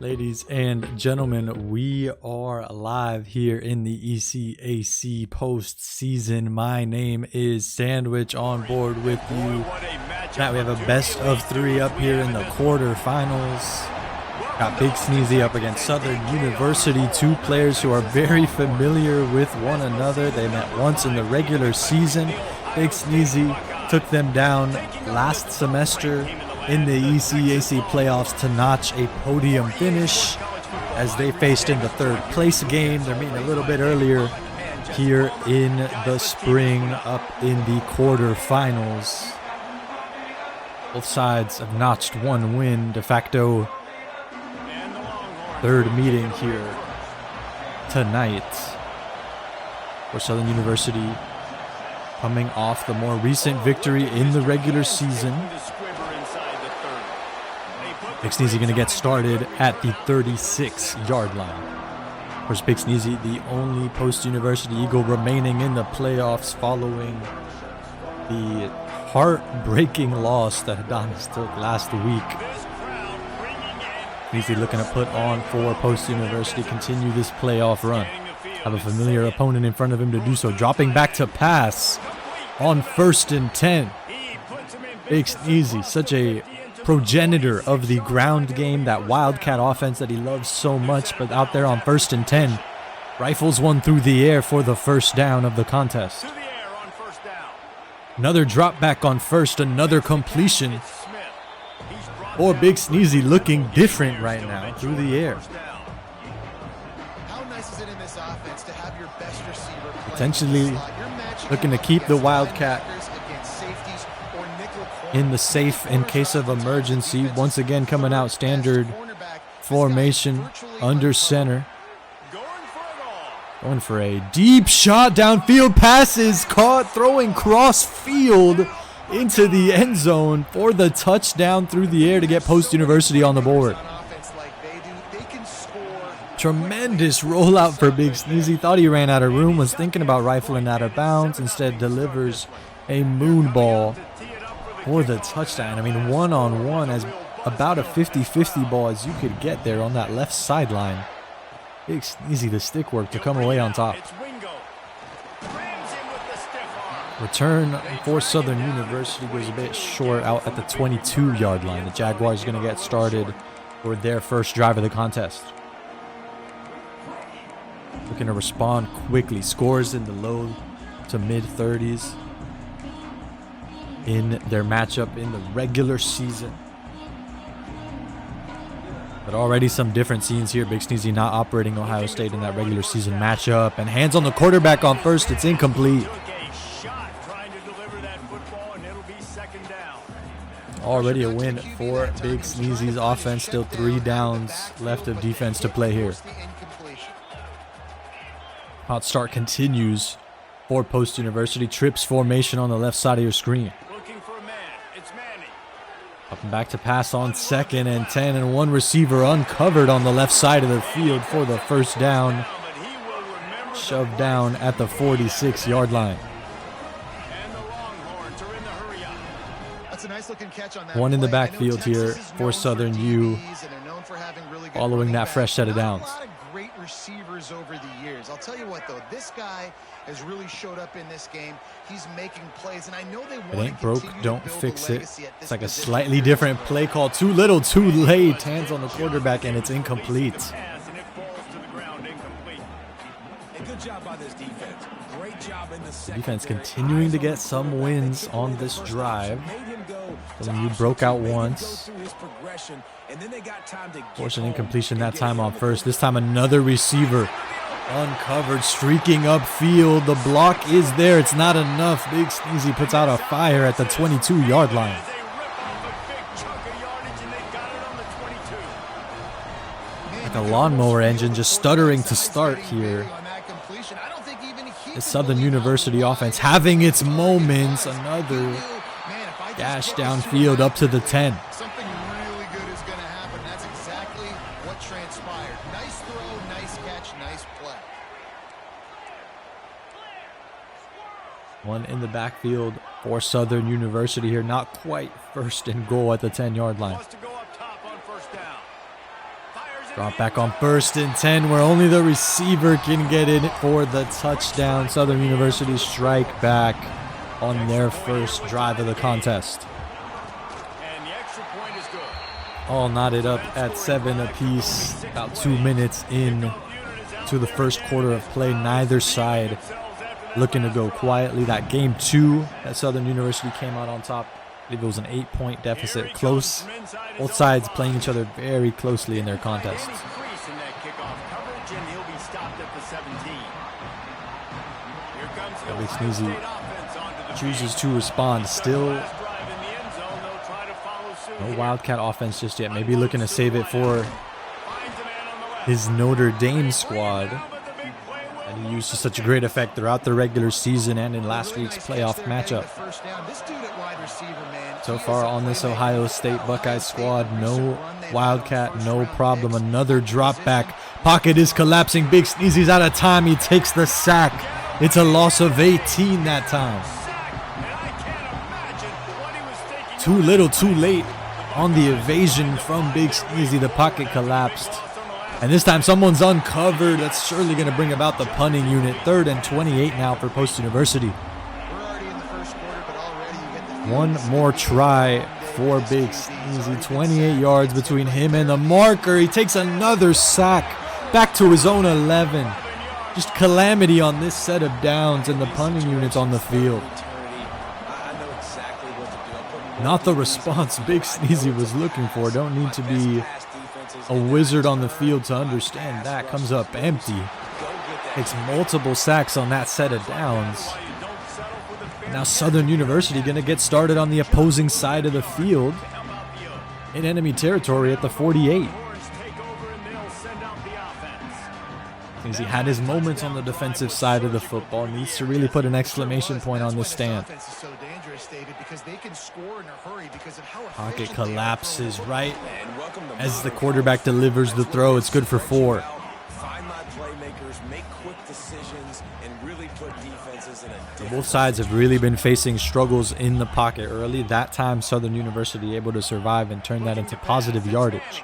Ladies and gentlemen, we are live here in the ECAC postseason. My name is Sandwich, on board with you. Now we have a best of three up here in the quarterfinals. Got BigSneezy up against Southern University, two players who are very familiar with one another. They met once in the regular season. BigSneezy took them down last semester in the ECAC playoffs to notch a podium finish as they faced in the third place game. They're meeting a little bit earlier here in the spring up in the quarterfinals. Both sides have notched one win, de facto third meeting here tonight for Southern University, coming off the more recent victory in the regular season. BigSneezy going to get started at the 36-yard line. Of course, BigSneezy, the only post-University Eagle remaining in the playoffs following the heartbreaking loss that Adonis took last week. Sneezy looking to put on for post-University, continue this playoff run. Have a familiar opponent in front of him to do so. Dropping back to pass on 1st and 10. BigSneezy, such a progenitor of the ground game, that wildcat offense that he loves so much, but out there on 1st and 10, rifles one through the air for the first down of the contest. Another drop back on 1st, another completion. Or BigSneezy looking different right now through the air. Potentially looking to keep the wildcat in the safe in case of emergency. Once again coming out standard formation under center. Going for a deep shot downfield. Passes caught, throwing cross field into the end zone for the touchdown through the air to get Post-University on the board. Tremendous rollout for BigSneezy. Thought he ran out of room, was thinking about rifling out of bounds. Instead delivers a moon ball for the touchdown. I mean, one-on-one, as about a 50-50 ball as you could get there on that left sideline. BigSneezy, the stick work to come away on top. Return for Southern University was a bit short, out at the 22-yard line. The Jaguars are going to get started for their first drive of the contest. Looking to respond quickly. Scores in the low to mid-30s in their matchup in the regular season. But already some different scenes here. BigSneezy not operating Ohio State in that regular season matchup. And hands on the quarterback on 1st. It's incomplete. Already a win for BigSneezy's offense. Still 3 downs left of defense to play here. Hot start continues for Post-University. Trips formation on the left side of your screen. Up and back to pass on 2nd and 10, and one receiver uncovered on the left side of the field for the first down. Shoved down at the 46-yard line. One in the backfield here for Southern U, following that fresh set of downs. Great receivers over the years. I'll tell you what, though, this guy has really showed up in this game. He's making plays, and I know they want it ain't broke, don't fix it. It's like a slightly different play call. Too little, too late. Hands on the quarterback, and it's incomplete. The defense continuing to get some wins on this drive. You broke out once. Forced an incompletion that time on 1st. This time another receiver uncovered, streaking upfield. The block is there. It's not enough. BigSneezy puts out a fire at the 22-yard line. Like a lawnmower engine just stuttering to start here. The Southern University offense having its moments. Another dash downfield up to the 10. Something really good is going to happen. That's exactly what transpired. Nice throw, nice catch, nice play. One in the backfield for Southern University here. Not quite 1st and goal at the 10-yard line. Drop back on 1st and 10, where only the receiver can get in for the touchdown. Southern University strike back on their first drive of the contest. And the extra point is good. All knotted up at 7 apiece. About 2 minutes in to the first quarter of play. Neither side looking to go quietly. That game 2 that Southern University came out on top. I believe it was an 8-point deficit. Close. Both sides playing each other very closely in their contests. BigSneezy chooses to respond. Still no Wildcat offense just yet. Maybe looking to save it for his Notre Dame squad. And he used to such a great effect throughout the regular season and in last week's playoff matchup. So far on this Ohio State Buckeye squad, no Wildcat, no problem. Another drop back. Pocket is collapsing. BigSneezy's out of time. He takes the sack. It's a loss of 18 that time. Too little, too late on the evasion from BigSneezy. The pocket collapsed. And this time someone's uncovered. That's surely going to bring about the punting unit. 3rd and 28 now for Post University. One more try for BigSneezy. 28 yards between him and the marker. He takes another sack back to his own 11. Just calamity on this set of downs, and the punting unit's on the field. Not the response BigSneezy was looking for. Don't need to be a wizard on the field to understand that. Comes up empty. Takes multiple sacks on that set of downs. Now Southern University going to get started on the opposing side of the field in enemy territory at the 48. He had his moments on the defensive side of the football. Needs to really put an exclamation point on this stand. Pocket collapses right as the quarterback delivers the throw. It's good for 4. So both sides have really been facing struggles in the pocket early. That time Southern University able to survive and turn that into positive yardage.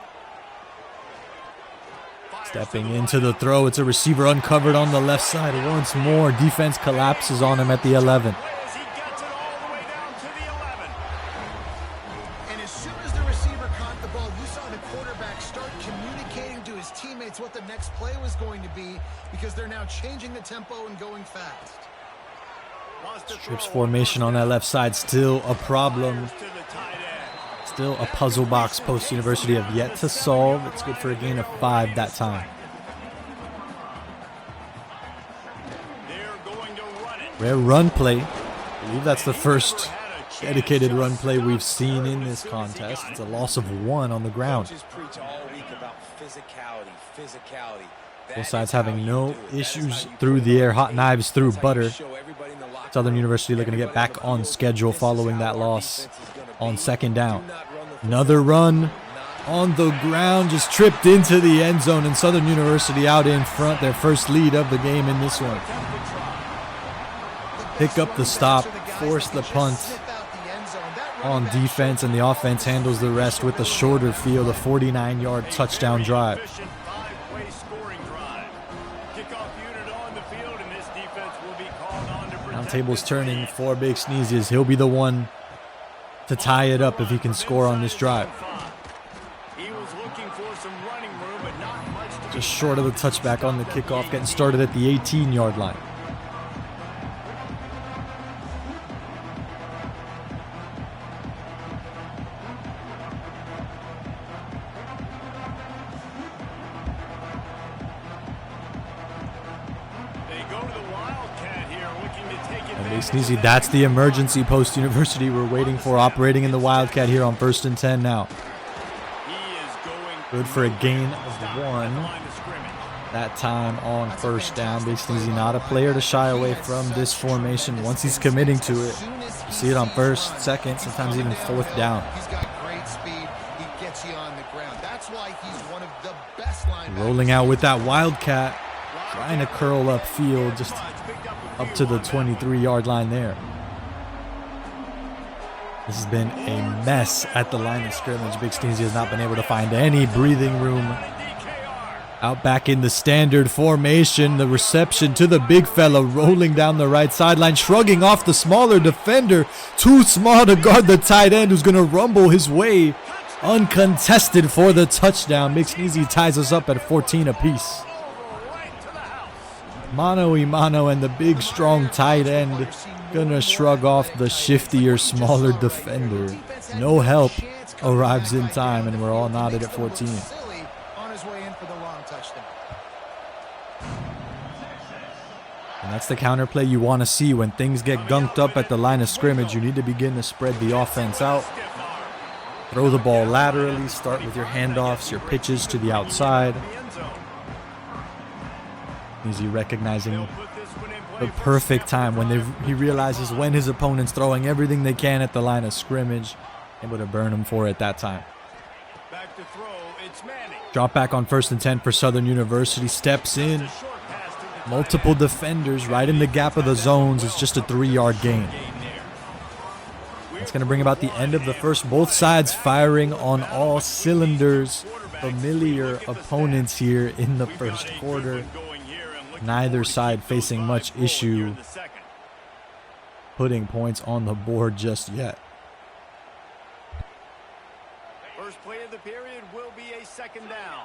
Stepping into the throw, it's a receiver uncovered on the left side once more. Defense collapses on him at the 11. And as soon as the receiver caught the ball, you saw the quarterback start communicating to his teammates what the next play was going to be, because they're now changing the tempo and going fast. Trips formation on that left side, still a problem. Still a puzzle box Post University have yet to solve. It's good for a gain of 5 that time. Rare run play. I believe that's the first dedicated run play we've seen in this contest. It's a loss of 1 on the ground. Both sides having no issues through the air. Hot knives through butter. Southern University looking to get back on schedule following that loss on 2nd down. Another run on the ground, just tripped into the end zone, and Southern University out in front, their first lead of the game in this one. Pick up the stop, force the punt on defense, and the offense handles the rest with the shorter field, a 49-yard touchdown drive. Now tables turning for BigSneezy as he'll be the one to tie it up if he can score on this drive. Just short of the touchback on the kickoff, getting started at the 18-yard line. BigSneezy, that's the emergency Post University we're waiting for, operating in the Wildcat here on 1st and 10 now. Good for a gain of 1. That time on 1st down. BigSneezy not a player to shy away from this formation once he's committing to it. You see it on 1st, 2nd, sometimes even 4th down. He's got great speed. He gets you on the ground. That's why he's one of the best linebackers. Rolling out with that Wildcat, trying to curl upfield, just up to the 23-yard line there. This has been a mess at the line of scrimmage. BigSneezy has not been able to find any breathing room Out back in the standard formation, the reception to the big fella rolling down the right sideline, shrugging off the smaller defender. Too small to guard the tight end who's going to rumble his way uncontested for the touchdown. BigSneezy ties us up at 14 apiece. Mano y mano, and the big strong tight end gonna shrug off the shiftier smaller defender. No help arrives in time, and we're all knotted at 14. And that's the counterplay you want to see when things get gunked up at the line of scrimmage. You need to begin to spread the offense out. Throw the ball laterally. Start with your handoffs, your pitches to the outside. Easy recognizing the perfect time when he realizes when his opponent's throwing everything they can at the line of scrimmage. Able to burn him for it that time. Drop back on 1st and 10 for Southern University. Steps in. Multiple defenders right in the gap of the zones. It's just a 3-yard gain. It's going to bring about the end of the first. Both sides firing on all cylinders. Familiar opponents here in the first quarter. Neither side facing much issue putting points on the board just yet. First play of the period will be a 2nd down.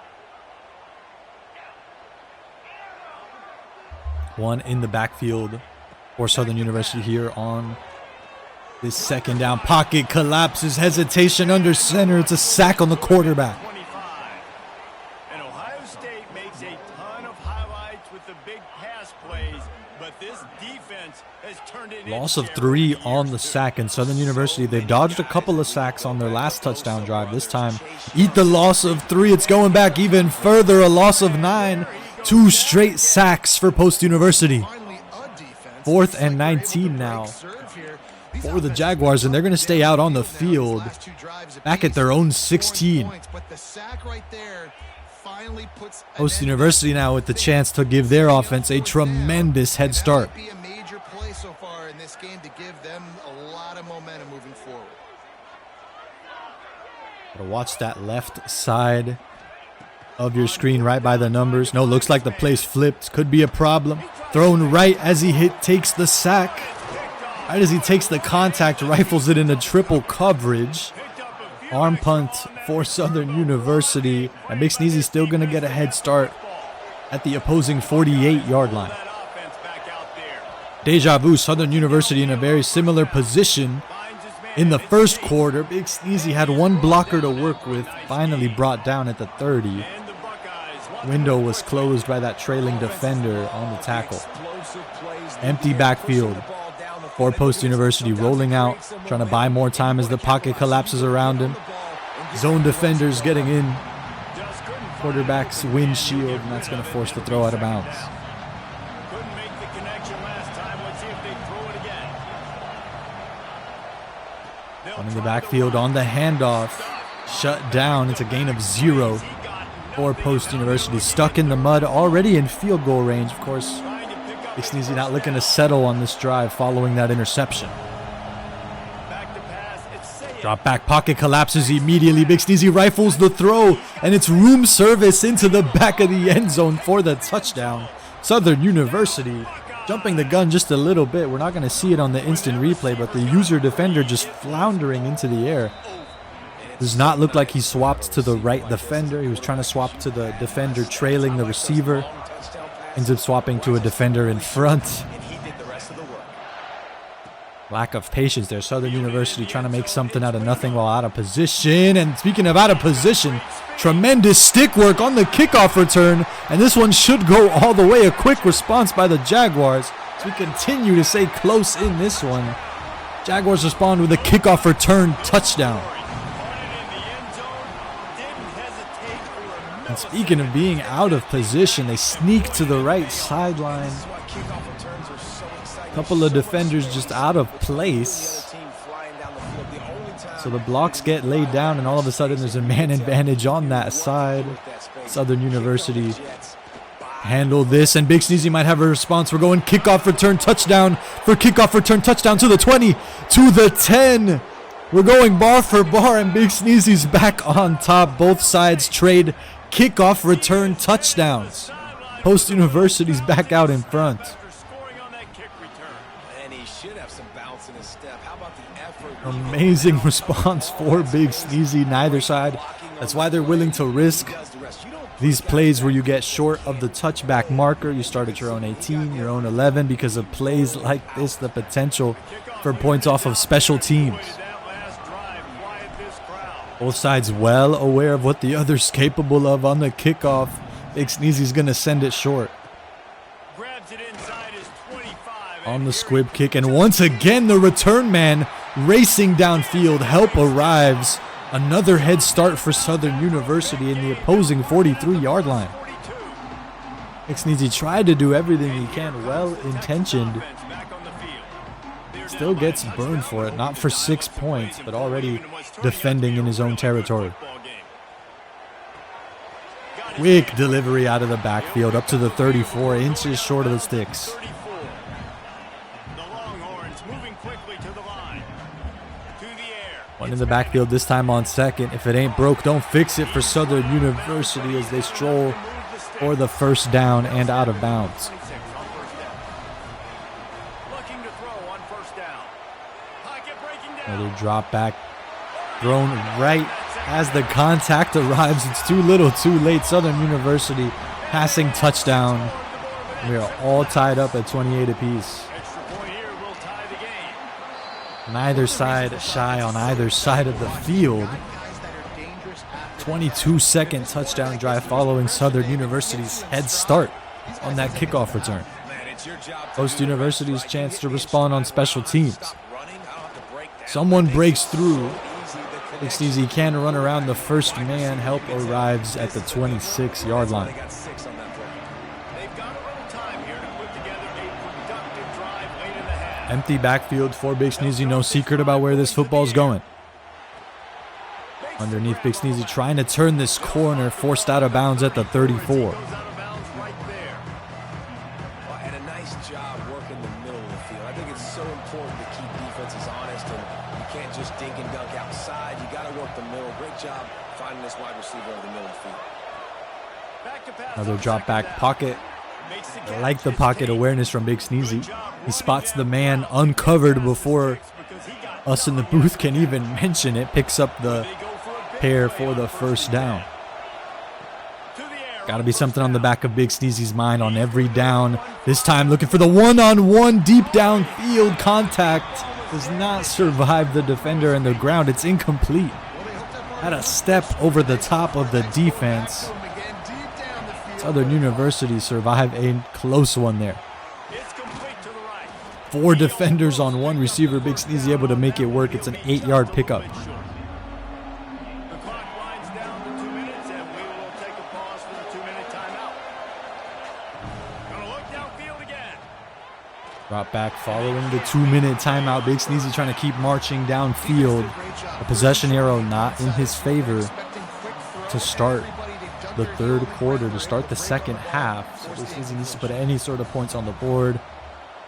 One in the backfield for Southern University here on this 2nd down. Pocket collapses, hesitation under center. It's a sack on the quarterback. And Ohio State makes a ton of highlights with the big pass plays, but this defense has turned it Loss of 3 on the sack, and Southern University, they've dodged a couple of sacks on their last touchdown drive. This time, eat the loss of 3. It's going back even further, a loss of 9. 2 straight sacks for Post University. 4th and 19 now for the Jaguars, and they're going to stay out on the field back at their own 16. Post University now with the chance to give their offense a tremendous head start. Gotta watch that left side of your screen right by the numbers. No, looks like the play's flipped. Could be a problem. Thrown right as he takes the sack. Right as he takes the contact, rifles it into triple coverage. Arm punt for Southern University. And BigSneezy still going to get a head start at the opposing 48-yard line. Deja vu, Southern University in a very similar position. In the first quarter, BigSneezy had one blocker to work with, finally brought down at the 30. Window was closed by that trailing defender on the tackle. Empty backfield for Post University, rolling out, trying to buy more time as the pocket collapses around him. Zone defenders getting in. Quarterback's windshield, and that's going to force the throw out of bounds. Couldn't make the connection last time. Let's see if they throw it again. On in the backfield on the handoff. Shut down. It's a gain of 0 for Post University. Stuck in the mud, already in field goal range. Of course, BigSneezy not looking to settle on this drive following that interception. Drop back, pocket collapses immediately. BigSneezy rifles the throw, and it's room service into the back of the end zone for the touchdown. Southern University jumping the gun just a little bit. We're not going to see it on the instant replay, but the user defender just floundering into the air. Does not look like he swapped to the right defender. He was trying to swap to the defender trailing the receiver. Ends up swapping to a defender in front. Lack of patience there. Southern University trying to make something out of nothing while out of position. And speaking of out of position, tremendous stick work on the kickoff return. And this one should go all the way. A quick response by the Jaguars as we continue to stay close in this one. Jaguars respond with a kickoff return touchdown. And speaking of being out of position, they sneak to the right sideline. A couple of defenders just out of place. So the blocks get laid down, and all of a sudden there's a man advantage on that side. Southern University handle this, and BigSneezy might have a response. We're going kickoff return touchdown for kickoff return touchdown to the 20, to the 10. We're going bar for bar, and BigSneezy's back on top. Both sides trade kickoff return touchdowns. Post University's back out in front. Amazing response for BigSneezy, neither side. That's why they're willing to risk these plays where you get short of the touchback marker. You start at your own 18, your own 11, because of plays like this, the potential for points off of special teams. Both sides well aware of what the other's capable of on the kickoff. BigSneezy's going to send it short. On the squib kick, and once again the return man racing downfield. Help arrives. Another head start for Southern University in the opposing 43-yard line. BigSneezy tried to do everything he can, well-intentioned. Still gets burned for it, not for 6 points, but already defending in his own territory. Quick delivery out of the backfield, up to the 34, inches short of the sticks. One in the backfield, this time on second. If it ain't broke, don't fix it for Southern University as they stroll for the first down and out of bounds. Another drop back, thrown right as the contact arrives. It's too little, too late. Southern University passing touchdown. We are all tied up at 28 apiece. Neither side shy on either side of the field. 22-second touchdown drive following Southern University's head start on that kickoff return. Post University's chance to respond on special teams. Someone breaks through. BigSneezy can run around the first man. Help arrives at the 26-yard line. Empty backfield for BigSneezy. No secret about where this football's going. Underneath, BigSneezy trying to turn this corner. Forced out of bounds at the 34. And a nice job working the middle of the field. I think it's so important to keep defenses honest, and you can't just dink and dunk outside. You got to work the middle. Great job finding this wide receiver over the middle of the field. Another drop back pocket. I like the pocket awareness from BigSneezy. He spots the man uncovered before us in the booth can even mention it. Picks up the pair for the first down. Got to be something on the back of BigSneezy's mind on every down. This time looking for the one-on-one deep downfield. Contact does not survive the defender and the ground. It's incomplete. Had a step over the top of the defense. Southern University survived a close one there. 4 defenders on 1 receiver. BigSneezy able to make it work. It's an 8-yard pickup. Drop back following the 2-minute timeout. BigSneezy trying to keep marching downfield. A possession arrow not in his favor to start the third quarter, to start the second half. So BigSneezy needs to put any sort of points on the board.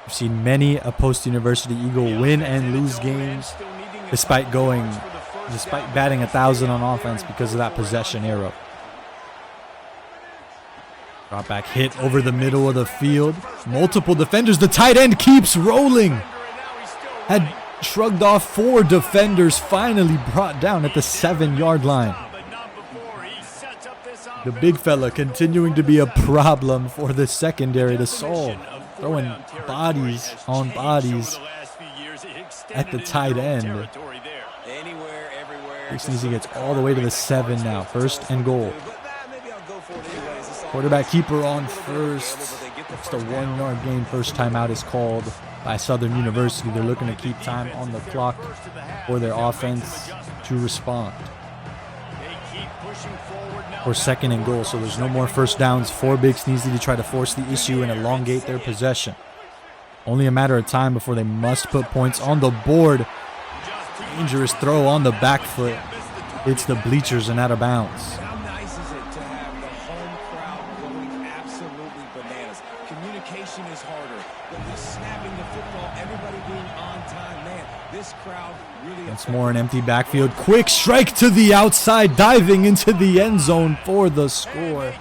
We've seen many a post-University Eagle win and lose games despite batting 1,000 on offense because of that possession arrow. Drop back hit over the middle of the field. Multiple defenders. The tight end keeps rolling. Had shrugged off 4 defenders, finally brought down at the 7-yard line. The big fella continuing to be a problem for the secondary to solve. Throwing bodies on bodies at the tight end. BigSneezy gets all the way to the 7 now. First and goal. Quarterback keeper on first. Just a 1-yard gain. First timeout is called by Southern University. They're looking to keep time on the clock for their offense to respond. Or second and goal, so there's no more first downs for BigSneezy to try to force the issue and elongate their possession. Only a matter of time before they must put points on the board. Dangerous throw on the back foot. It's the bleachers and out of bounds. How nice is it to have the home crowd going absolutely bananas? Communication is harder. but he's snapping the football, everybody being on time. Man, this crowd really... Once more an empty backfield. Quick strike to the outside, diving into the end zone for the score.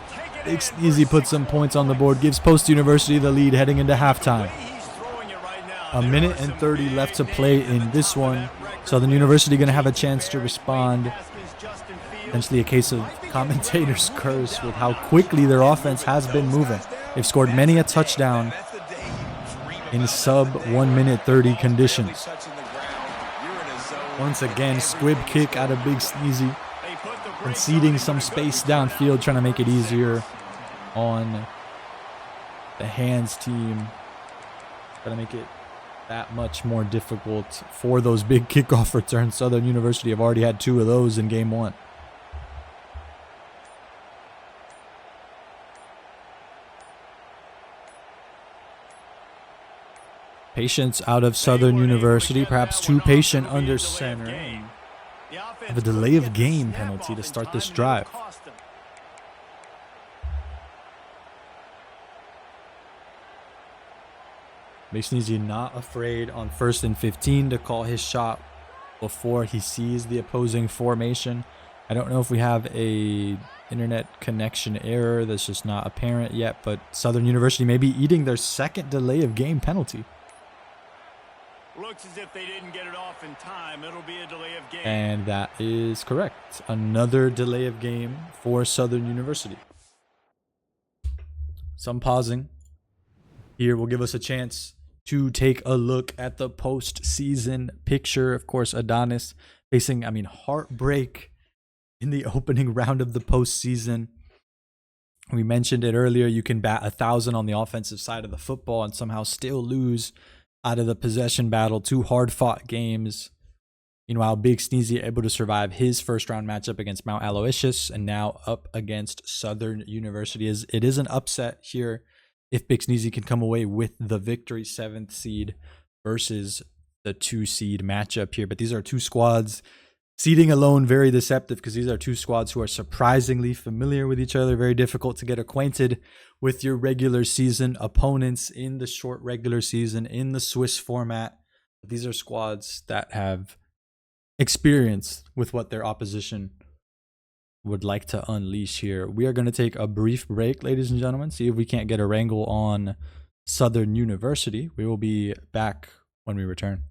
BigSneezy puts some points on the board, gives Post University the lead heading into halftime. A minute and 30 left to play in this one. Southern University going to have a chance to respond. Essentially a case of commentators' curse with how quickly their offense has been moving. They've scored many a touchdown in sub 1 minute 30 conditions. Once again, squib kick out of BigSneezy, conceding some space downfield, trying to make it easier on the hands team. Trying to make it that much more difficult for those big kickoff returns. Southern University have already had 2 of those in game 1. Patience out of Southern University, perhaps too patient under center. Have a delay of game penalty to start this drive. BigSneezy not afraid on 1st and 15 to call his shot before he sees the opposing formation. I don't know if we have a internet connection error that's just not apparent yet, but Southern University may be eating their 2nd delay of game penalty. Looks as if they didn't get it off in time. It'll be a delay of game. And that is correct. Another delay of game for Southern University. Some pausing here will give us a chance to take a look at the postseason picture. Of course, Adonis facing, heartbreak in the opening round of the postseason. We mentioned it earlier. You can bat 1,000 on the offensive side of the football and somehow still lose out of the possession battle. 2 hard-fought games. Meanwhile, BigSneezy able to survive his first-round matchup against Mount Aloysius and now up against Southern University. It is an upset here if BigSneezy can come away with the victory, 7th seed versus the 2 seed matchup here. But these are 2 squads. Seeding alone, very deceptive because these are 2 squads who are surprisingly familiar with each other. Very difficult to get acquainted with your regular season opponents in the short regular season, in the Swiss format. These are squads that have experience with what their opposition would like to unleash here. We are going to take a brief break, ladies and gentlemen, see if we can't get a wrangle on Southern University. We will be back when we return.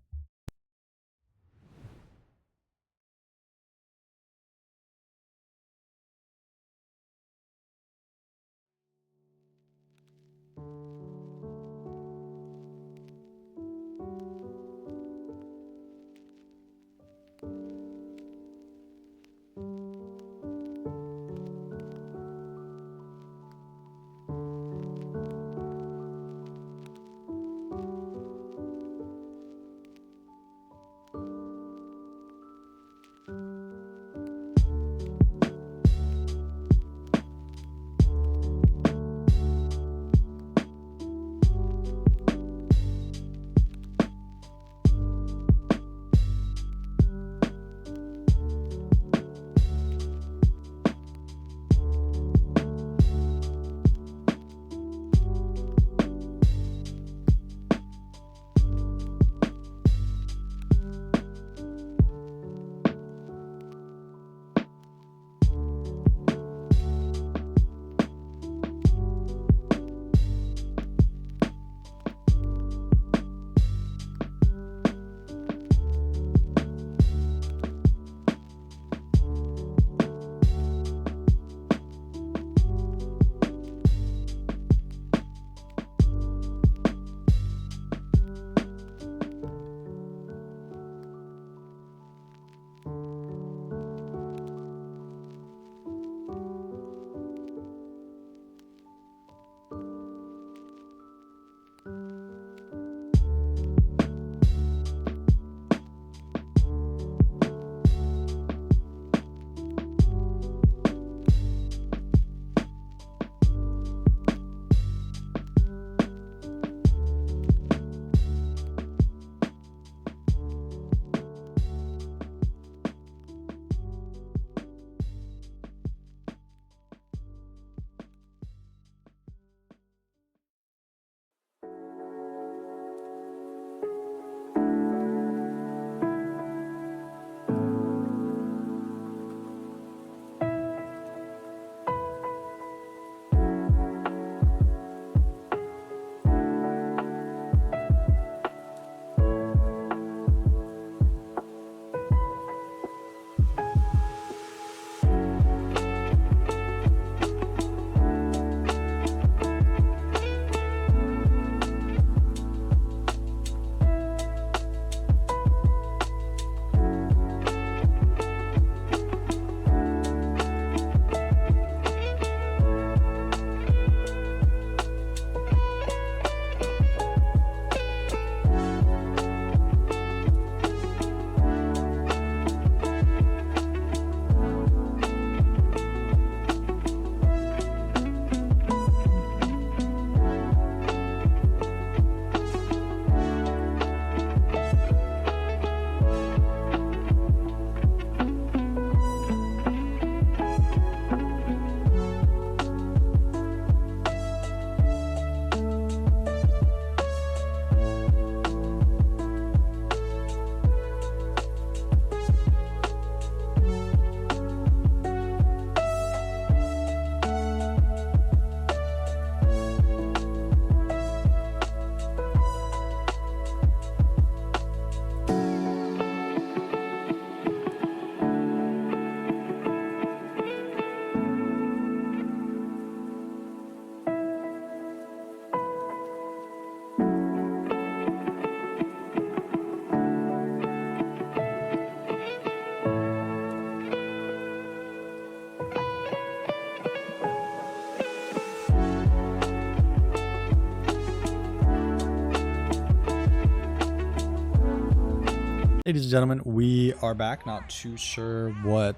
Ladies and gentlemen, we are back. Not too sure what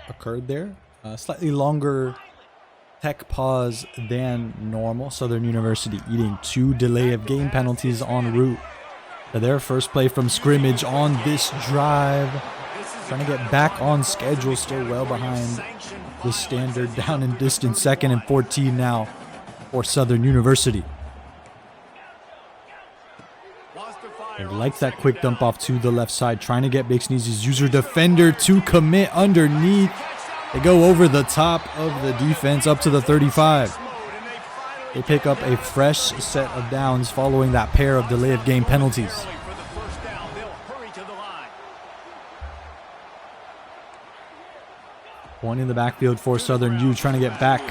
occurred there. Slightly longer tech pause than normal. Southern University eating 2 delay of game penalties en route to their first play from scrimmage on this drive. Trying to get back on schedule, still well behind the standard down and distance. 2nd and 14 now for Southern University. They like that quick dump off to the left side, trying to get BigSneezy's user defender to commit underneath. They go over the top of the defense up to the 35. They pick up a fresh set of downs following that pair of delay of game penalties. One in the backfield for Southern U, trying to get back,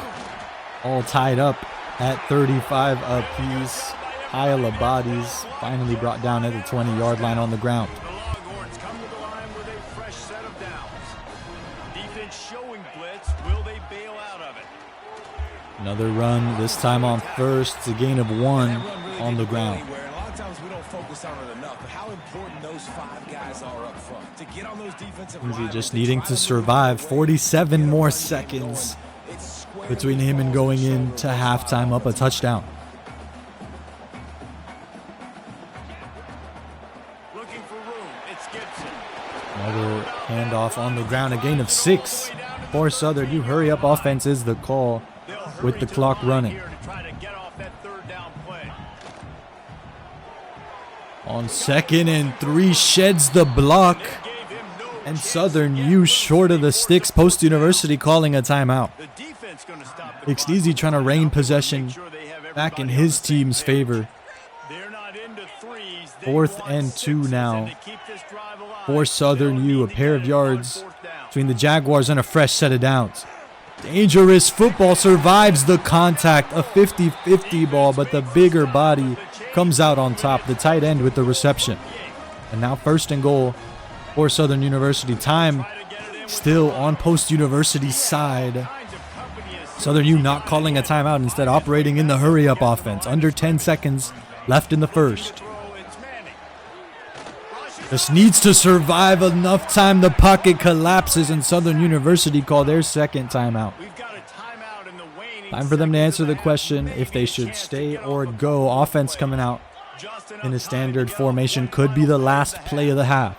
all tied up at 35 apiece. Pile of bodies, finally brought down at the 20-yard line on the ground. The Longhorns come to the line with a fresh set of downs. Defense showing blitz. Will they bail out of it? Another run, this time on first. It's a gain of 1 on the ground. A lot of times we don't focus on it enough, but how important those 5 guys are up front to get on those defensive Easy just needing to survive. 47 more seconds between him and going into halftime up a touchdown. Another handoff on the ground, a gain of 6 for Southern. You hurry up offense is the call with the clock running. On 2nd and 3, sheds the block. And Southern U short of the sticks. Post University calling a timeout. BigSneezy trying to rein possession back in his team's favor. 4th and 2 now for Southern U. A pair of yards between the Jaguars and a fresh set of downs. Dangerous football, survives the contact. A 50-50 ball, but the bigger body comes out on top. The tight end with the reception. And now 1st and goal for Southern University. Time still on Post University's side. Southern U not calling a timeout, instead operating in the hurry-up offense. Under 10 seconds left in the first. Just needs to survive enough time. The pocket collapses and Southern University call their 2nd timeout. Time for them to answer the question if they should stay or go. Offense coming out in a standard formation. Could be the last play of the half.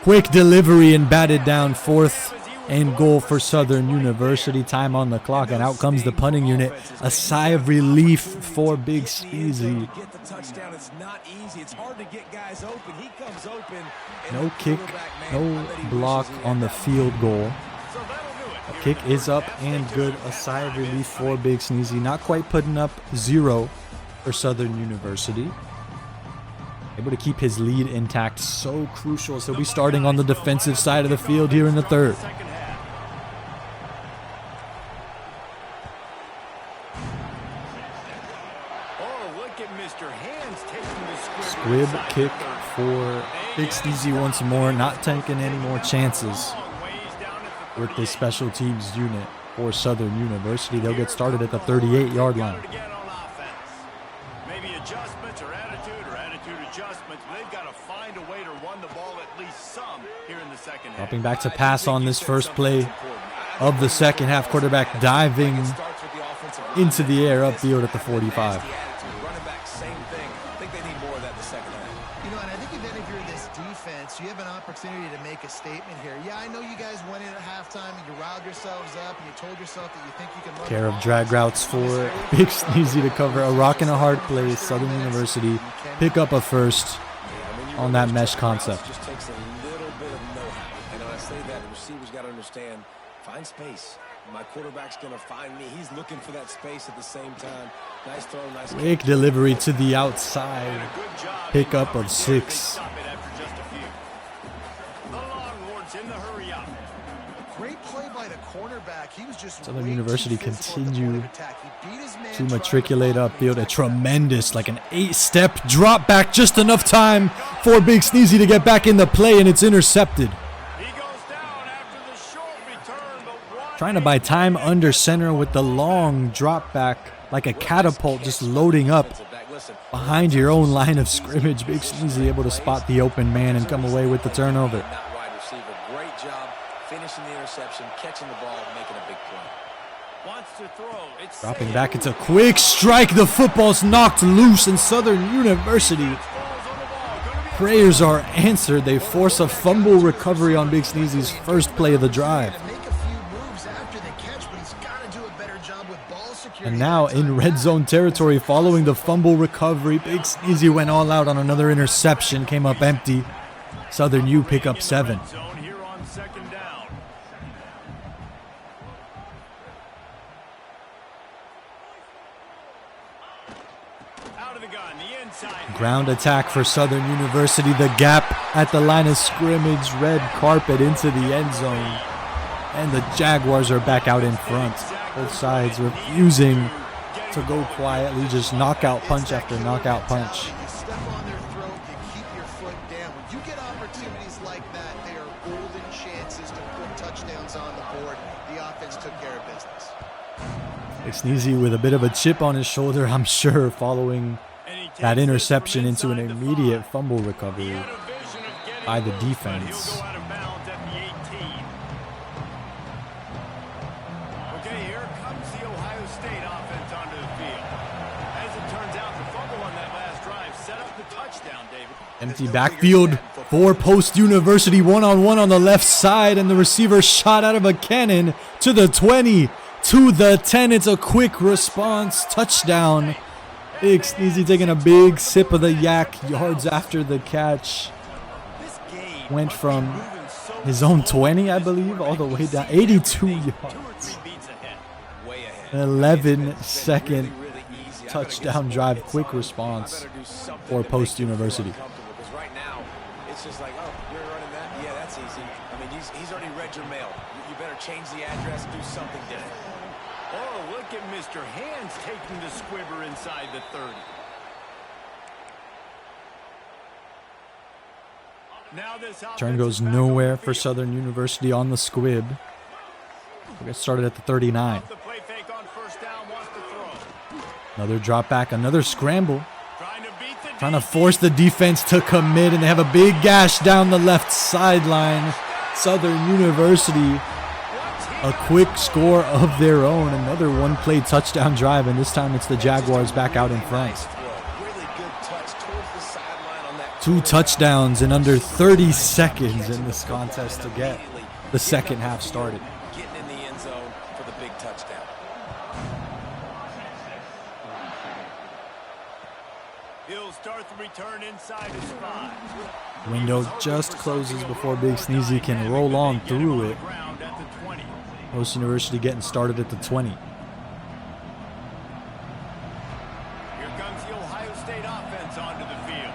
Quick delivery and batted down. 4th and goal for Southern University. Time on the clock, and out comes the punting unit. A sigh of relief for BigSneezy. No kick, no block on the field goal. The kick is up and good. A sigh of relief for BigSneezy. Not quite putting up 0 for Southern University. Able to keep his lead intact. So crucial. So he'll be starting on the defensive side of the field here in the 3rd. Squib kick for BigSneezy once more. Not taking any more chances with this special teams unit for Southern University. They'll get started at the 38-yard line. Maybe adjustments or attitude adjustments. They've got to find a way to run the ball at least some here in the second half. Dropping back to pass on this first play of the second half. Quarterback diving into the air upfield at the 45. You have an opportunity to make a statement here. Yeah, I know you guys went in at halftime and you riled yourselves up and you told yourself that you think you can... Care of drag routes for BigSneezy to cover. A rock and a hard place. Southern University pick up a first on that mesh concept. Just takes a little bit of know-how. And when I say that, the receivers got to understand, find space. My quarterback's going to find me. He's looking for that space at the same time. Nice throw, nice... Quick delivery to the outside. Pick up of 6. Great play by the cornerback. He was just Southern University continue to matriculate upfield. A tremendous, like an 8-step drop back. Just enough time for BigSneezy to get back in the play, and it's intercepted. Trying to buy time under center with the long drop back, like a catapult, just loading up Listen, behind your own line of scrimmage. BigSneezy able to spot the open man and come away with the turnover. that wide receiver, great job finishing the interception, catching the ball, making a big play. Wants to throw. It's Dropping safe. back, it's a quick strike. The football's knocked loose in Southern University. Prayers are answered. They force a fumble recovery on BigSneezy's first play of the drive. Make a few moves after the catch, but he's got to do a better job with ball security. And now in red zone territory following the fumble recovery, BigSneezy went all out on another interception, came up empty. Southern U pick up 7. Zone here on second down. Out of the gun, the inside. Ground attack for Southern University. The gap at the line of scrimmage, red carpet into the end zone. And the Jaguars are back out in front. Both sides refusing to go quietly, just knockout punch after knockout punch. You step on their throat, you keep your foot down. When you get opportunities like that, they are golden chances to put touchdowns on the board. The offense took care of business. BigSneezy with a bit of a chip on his shoulder, I'm sure, following And he takes that this interception from into an inside the immediate 5. fumble He recovery had a vision of getting by the loose, but defense. he'll go out of bounds at the 18. Okay, here comes the Ohio State offense onto the field. As it turns out, the fumble on that last drive set up the touchdown, David. Empty backfield for Post University, one-on-one on the left side, and the receiver shot out of a cannon to the 20, to the 10. It's a quick response, touchdown. BigSneezy taking a big sip of the yak yards after the catch. This game Went must be from moving so his own slow. 20, I believe, all the way down, 82 2 or yards. 3 beats ahead. Way ahead. An 11 It's second really easy. I better touchdown get drive, some quick hits on. I response better do something for to Post make him feel University. uncomfortable, 'cause right now, it's just like, oh, you're running that? Yeah, that's easy. I mean, he's already read your mail. You better change the address, do something different. Oh, look at Mr. Hands taking the squibber inside the 30. Now this Turn goes offense is back on nowhere the for field. Southern University on the squib. We'll get started at the 39. Off the play fake on first down, wants to throw. Another drop back, another scramble. Trying to beat the Trying to defense. force the defense to commit, and they have a big gash down the left sideline. Southern University, a quick score of their own. Another one-play touchdown drive, and this time it's the Jaguars back out in front. Really good touch towards the sideline on that. 2 touchdowns in under 30 seconds in this contest to get the second half started. Getting in the end zone for the big touchdown. He'll start the return inside his 5. Window just closes before BigSneezy can roll on through it. Ground at the 20. Post University getting started at the 20. Here comes the Ohio State offense onto the field.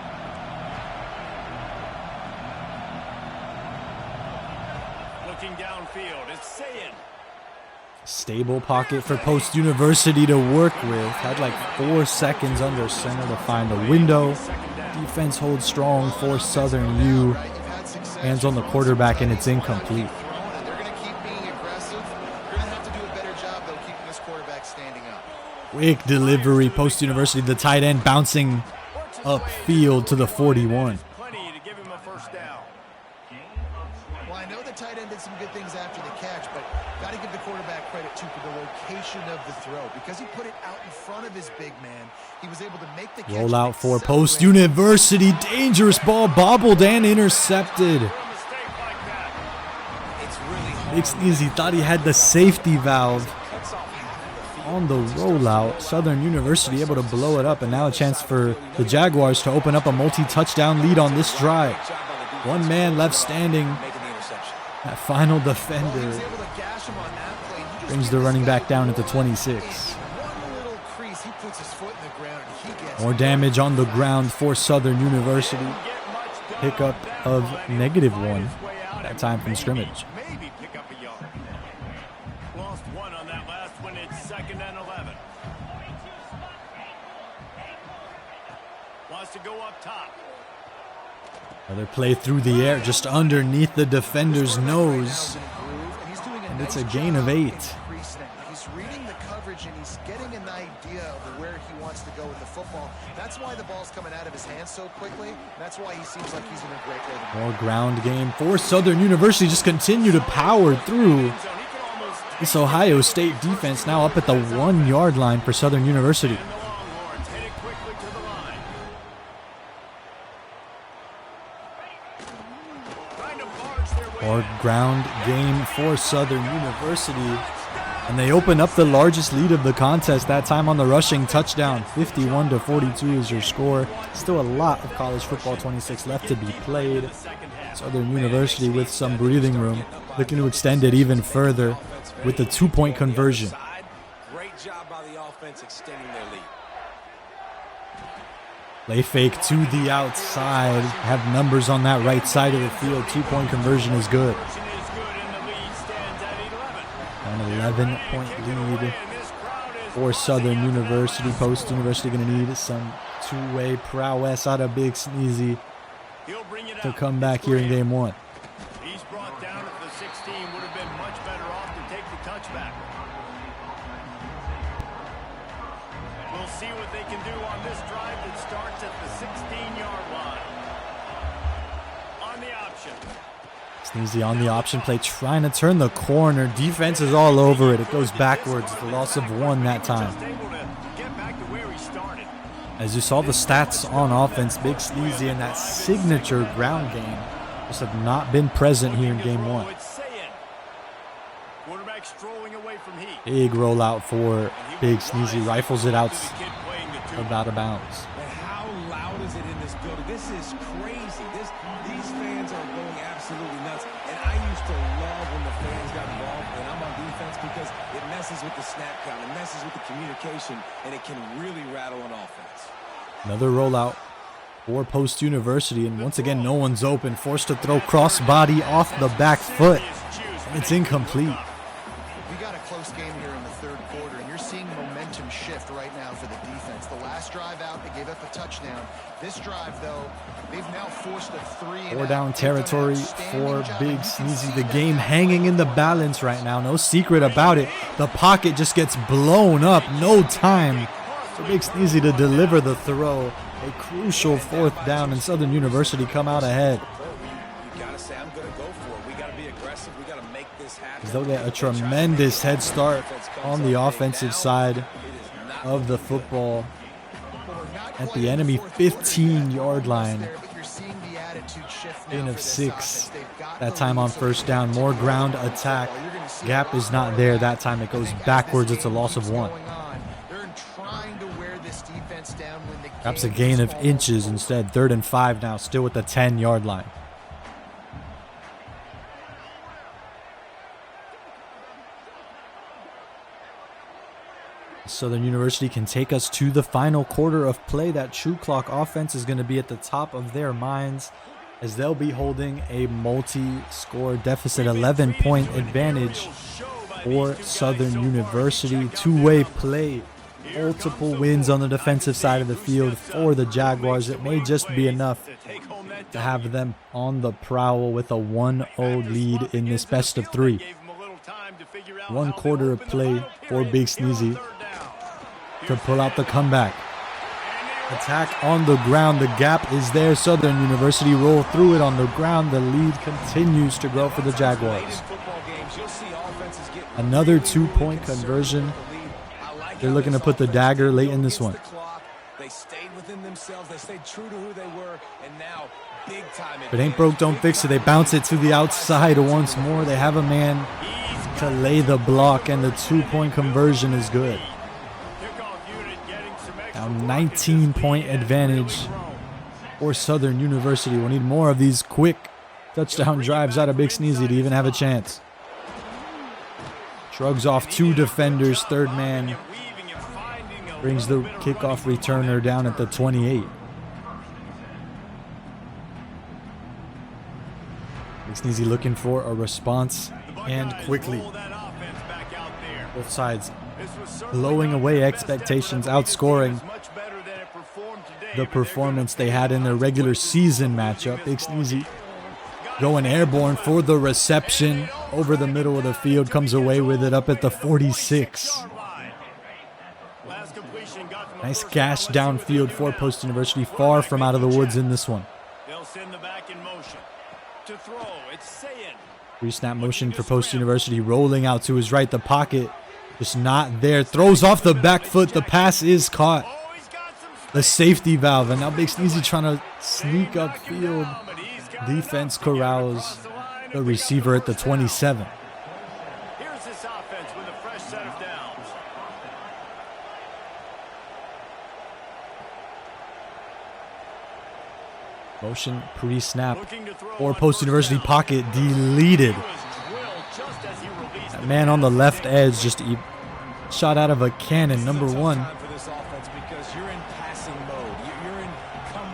Looking downfield, it's Sayin. Stable pocket for Post University to work with. Had like 4 seconds under center to find a window. Defense holds strong for Southern U. Hands on the quarterback, and it's incomplete. And they're going to keep being aggressive. You're going to have to do a better job, though, keeping this quarterback standing up. Quick delivery. Post University, the tight end bouncing upfield to the 41. Plenty to give him a first down. Well, I know the tight end did some good things after the catch, but got to give the quarterback credit, too, for the location of the throw. Because he put it out in front of his big man, he was able to make the catch. Roll out for accelerate. Post University. Dangerous ball bobbled and intercepted. A mistake like that. It's really hard. BigSneezy thought he had the safety valve Cuts off half of the field. on the rollout. Southern University able to blow it up, and now a chance for the Jaguars to open up a multi-touchdown lead on this drive. Job on the defense. One man left standing. Making the interception. That final Well, he was defender able to gash him on that play. You just brings get the this running guy back down at the one 26. little crease, he puts his foot in the ground, and he gets More damage on the ground for Southern University. Pickup of -1. That time from scrimmage. Maybe pick up a yard. Lost 1 on that last one. It's 2nd and 11. Wants to go up top. Another play through the air, just underneath the defender's nose. And it's a gain of 8. He's He's reading the coverage, and he's getting an idea of where he wants to go with the football. That's why the ball's coming out of his hands so quickly. That's why he seems like he's in a great rhythm. More ground game for Southern University. Just continue to power through. This Ohio State defense now up at the 1 yard line for Southern University. More ground game for Southern University. And they open up the largest lead of the contest, that time on the rushing touchdown. 51-42 is your score. Still a lot of college football 26 left to be played. Southern University with some breathing room, looking to extend it even further with the 2-point conversion. Great job by the offense extending their lead. Play fake to the outside. Have numbers on that right side of the field. 2-point conversion is good. An 11-point lead for Southern University. Post University going to need some two-way prowess out of BigSneezy to come back here in game 1. He's brought down at the 16. Would have been much better off to take the touchback. We'll see what they can do on this drive that starts at the 16-yard line. On the option. Sneezy on the option play, trying to turn the corner. Defense is all over it. It goes backwards. The loss of 1 that time. As you saw the stats on offense, BigSneezy and that signature ground game just have not been present here in game 1. Big rollout for BigSneezy. Rifles it out about bounds. How loud is it in this building? This is crazy. These fans are going absolutely nuts. And I used to love when the fans got involved when I'm on defense because it messes with the snap count, it messes with the communication, and it can really rattle an offense. Another rollout for Post University, and once again, no one's open. Forced to throw crossbody off the back foot, and it's incomplete. We got a close game here in the third quarter, and you're seeing momentum shift right now for the defense. The last drive out, they gave up a touchdown. This drive, though, they've now forced a 3-and-out. 4-down territory for BigSneezy. The game hanging in the balance right now. No secret about it. The pocket just gets blown up. No time for BigSneezy to deliver the throw. A crucial 4th down, and Southern University come out ahead. You gotta say, I'm gonna go for it. We gotta be aggressive. We gotta make this happen. They'll get a tremendous head start on the offensive side of the football at the enemy 15-yard line. Gain of 6. That time on 1st down. More ground attack. Gap is not there. That time it goes backwards. It's a loss of 1. Perhaps a gain of inches instead. 3rd and 5 now. Still at the 10-yard line. Southern University can take us to the final quarter of play. That true clock offense is going to be at the top of their minds as they'll be holding a multi-score deficit, 11-point advantage for Southern University. Two-way play, multiple wins on the defensive side of the field for the Jaguars. It may just be enough to have them on the prowl with a 1-0 lead in this best of 3. 1 quarter of play for BigSneezy to pull out the comeback. Attack on the ground. The gap is there. Southern University roll through it on the ground. The lead continues to grow for the Jaguars. Another 2-point conversion. They're looking to put the dagger late in this one. They stayed within themselves. They stayed true to who they were, and now big time. If it ain't broke, don't fix it. They bounce it to the outside once more. They have a man to lay the block, and the 2-point conversion is good. Now 19-point advantage for Southern University. We'll need more of these quick touchdown drives out of BigSneezy to even have a chance. Shrugs off 2 defenders. 3rd man brings the kickoff returner down at the 28. BigSneezy looking for a response, and quickly. Both sides blowing away expectations, outscoring the performance they had in their regular season matchup. BigSneezy Going airborne for the reception. Over the middle of the field. Comes away with it up at the 46. Nice gash downfield for Post University. Far from out of the woods in this one. They'll send the back in motion. To throw, it's saying. Three-snap motion for Post University. Rolling out to his right. The pocket just not there. Throws off the back foot. The pass is caught. The safety valve. And now BigSneezy trying to sneak upfield. Defense corrals the receiver at the 27. Here's this offense with a fresh set of downs. Motion pre-snap or Post University pocket deleted. That man on the left edge just shot out of a cannon. Number one.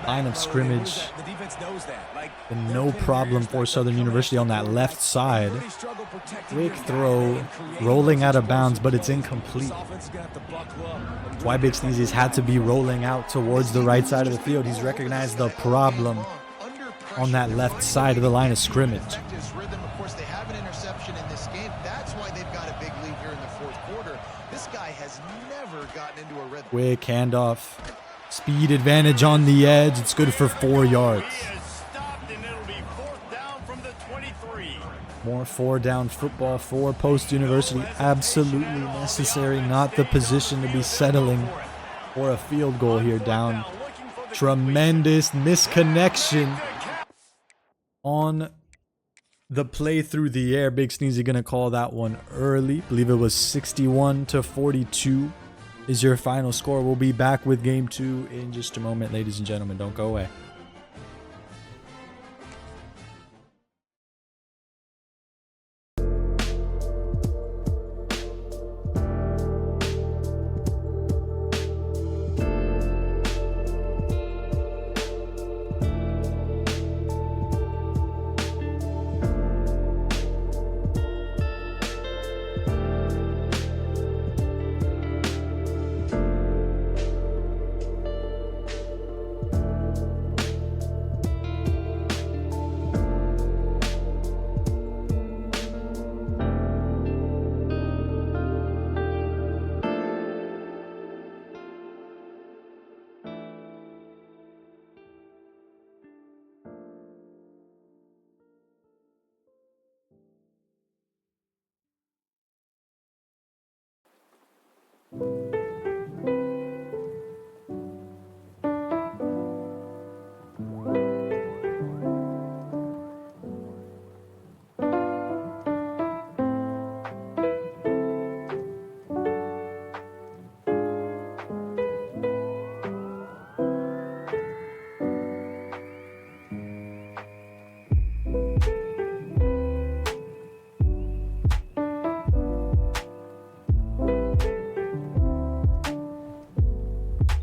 Line of scrimmage. And no problem for Southern University on that left side. Quick throw, rolling out of bounds, but it's incomplete. That's why BigSneezy's had to be rolling out towards the right side of the field. He's recognized the problem on that left side of the line of scrimmage. Of course, they have an interception in this game. That's why they've got a big lead here in the fourth quarter. This guy has never gotten into a red. Quick handoff. Speed advantage on the edge. It's good for 4 yards. More 4-down football for Post University. Absolutely necessary. Not the position to be settling for a field goal here. Down. Tremendous misconnection on the play through the air. BigSneezy going to call that one early. I believe it was 61-42 is your final score. We'll be back with game 2 in just a moment, ladies and gentlemen. Don't go away.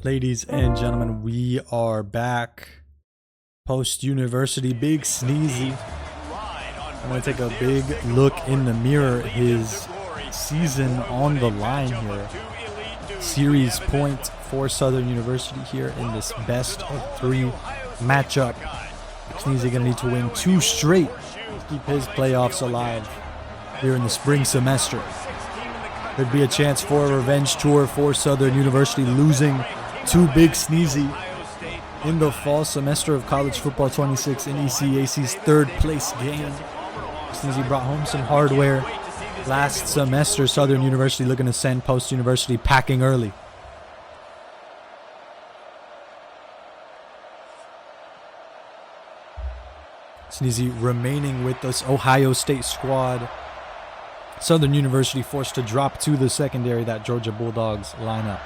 Ladies and gentlemen, we are back. Post University, BigSneezy. I'm going to take a big look in the mirror. His season on the line here. Series point for Southern University here in this best of 3 matchup. BigSneezy going to need to win 2 straight to keep his playoffs alive here in the spring semester. There'd be a chance for a revenge tour for Southern University, losing to BigSneezy in the fall semester of college football 26 in ECAC's 3rd place game. BigSneezy brought home some hardware last semester. Southern University looking to send Post University packing early. BigSneezy remaining with this Ohio State squad. Southern University forced to drop to the secondary, that Georgia Bulldogs lineup.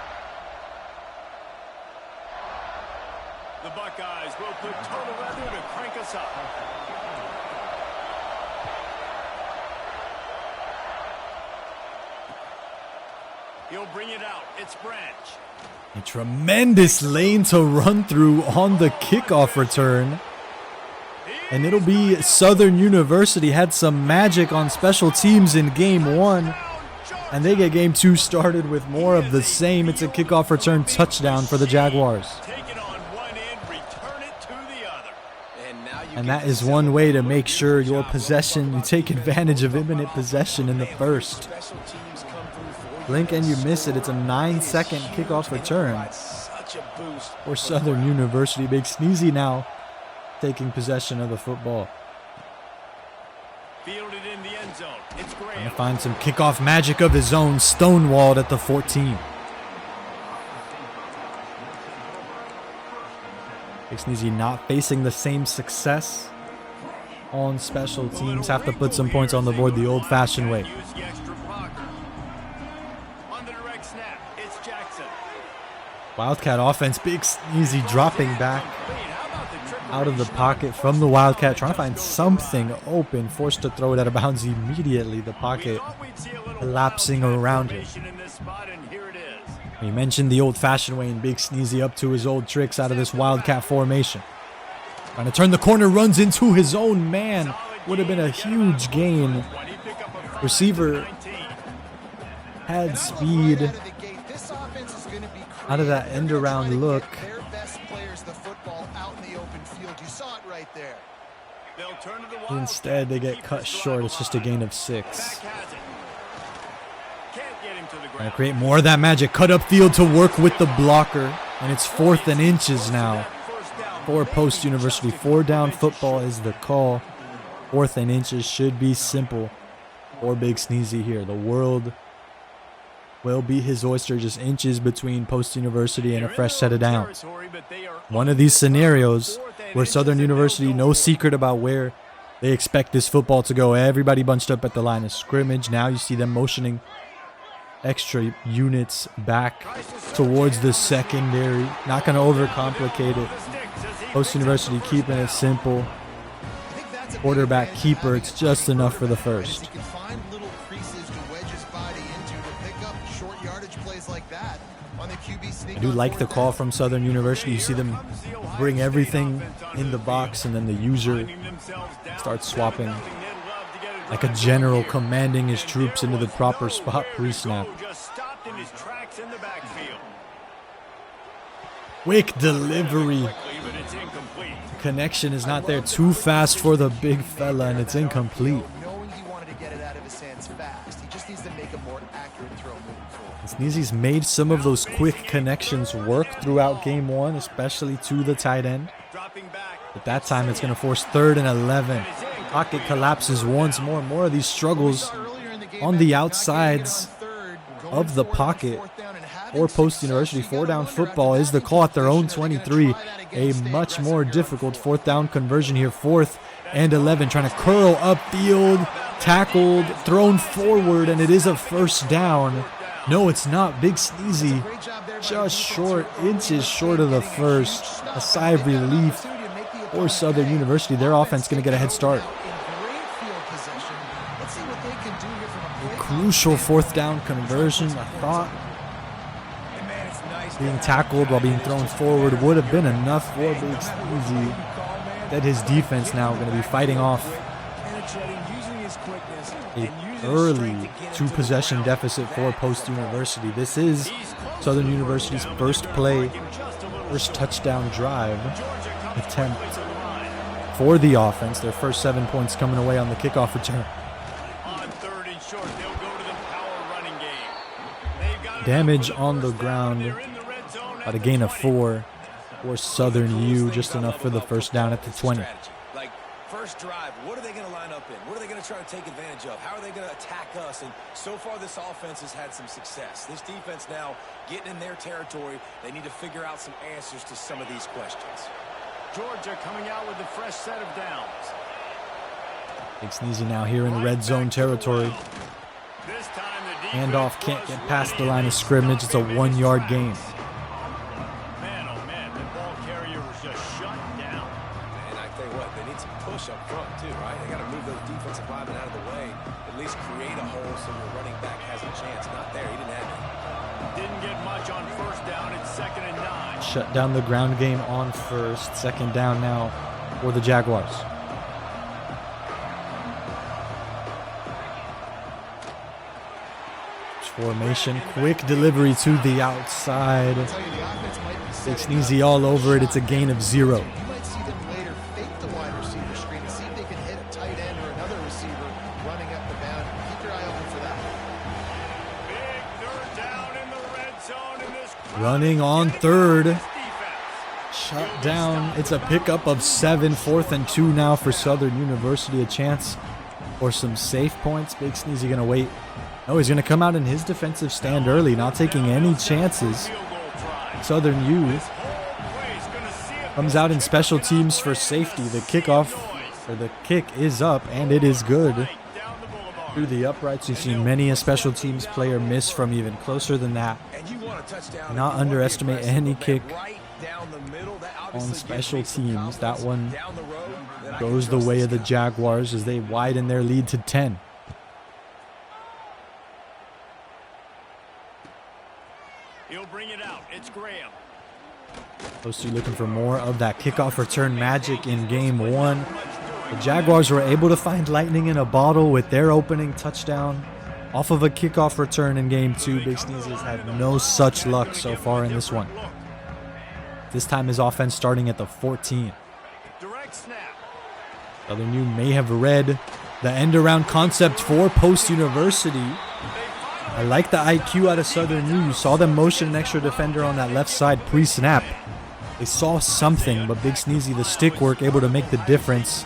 The Buckeyes will put total weather to crank us up. He'll bring it out. It's Branch. A tremendous lane to run through on the kickoff return. And it'll be Southern University had some magic on special teams in game 1. And they get game 2 started with more of the same. It's a kickoff return touchdown for the Jaguars. Take it on one end, return it to the other. And And that is one way to make sure your possession, you take advantage of imminent possession in the first. Blink and you miss it. It's a 9-second kickoff return for Southern University. BigSneezy now taking possession of the football. Fielded in the end zone. It's Trying to find some kickoff magic of his own, stonewalled at the 14. BigSneezy not facing the same success on special teams. Have to put some points on the board the old-fashioned way. Wildcat offense, BigSneezy dropping back out of the pocket from the Wildcat, trying to find something open, forced to throw it out of bounds immediately. The pocket collapsing around him. We mentioned the old-fashioned way, and BigSneezy up to his old tricks out of this Wildcat formation. Trying to turn the corner, runs into his own man. Would have been a huge gain. Receiver had speed out of that end-around look. Instead, they get cut short. It's just a gain of 6. Trying to create more of that magic. Cut upfield to work with the blocker. And it's 4th and inches now for Post University. 4-down football is the call. 4th and inches should be simple for BigSneezy here. The world will be his oyster, just inches between Post University and a fresh set of downs. One of these scenarios where Southern University, no secret about where they expect this football to go. Everybody bunched up at the line of scrimmage. Now you see them motioning extra units back towards the secondary. Not going to overcomplicate it. Post University keeping it simple. Quarterback keeper, it's just enough for the first. I do like the call from Southern University. You see them bring everything in the box, and then the user starts swapping like a general, commanding his troops into the proper spot pre-snap. Quick delivery. Connection is not there. Too fast for the big fella, and it's incomplete. BigSneezy's made some of those quick connections work throughout game 1, especially to the tight end. But that time it's going to force 3rd and 11. Pocket collapses once more. More of these struggles on the outsides of the pocket for Post University. 4-down football is the call at their own 23. A much more difficult 4th down conversion here. 4th and 11, trying to curl upfield, tackled, thrown forward, and it is a 1st down. No, it's not. BigSneezy just short, inches short of the first. A sigh of relief for Southern University. Their offense going to get a head start. A crucial 4th down conversion. I thought being tackled while being thrown forward would have been enough for BigSneezy. That his defense now going to be fighting off a early 2-possession deficit for Post University. This is Southern University's first play, first touchdown drive attempt for the offense. Their first 7 points coming away on the kickoff return. Damage on the ground at a gain of 4 for Southern U, just enough for the 1st down at the 20. Like, first drive, what are they going to line up in? What are they going to try to take advantage of? How are they going to attack us? And so far, this offense has had some success. This defense now getting in their territory. They need to figure out some answers to some of these questions. Georgia coming out with a fresh set of downs. BigSneezy now here in red zone territory. Handoff can't get past the line of scrimmage. It's a 1-yard gain. Man, oh man, the ball carrier was just shut down. And I tell you what, they need some push up front too, right? They got to move those defensive linemen out of the way. At least create a hole so your running back has a chance. Not there. He didn't have it. Didn't get much on 1st down. It's 2nd and 9. Shut down the ground game on 1st. 2nd down now for the Jaguars. Formation, quick delivery to the outside. BigSneezy all over it. It's a gain of 0. Running on third. Shut down. It's a pickup of 7. 4th and 2 now for Southern University. A chance for some safe points. BigSneezy gonna wait. No, he's gonna come out in his defensive stand early, not taking any chances. Southern U comes out in special teams for safety. The kickoff, or the kick, is up, and it is good. Through the uprights, you've seen many a special teams player miss from even closer than that. Not underestimate any kick on special teams. That one goes the way of the Jaguars as they widen their lead to 10. He'll bring it out. It's Graham. Those two looking for more of that kickoff return magic in game 1. The Jaguars were able to find lightning in a bottle with their opening touchdown off of a kickoff return in game 2. BigSneezy has had no such luck so far in this one. This time his offense starting at the 14. Southern U may have read the end around concept for Post University. I like the IQ out of Southern U. You saw them motion an extra defender on that left side pre-snap. They saw something, but BigSneezy, the stick work, able to make the difference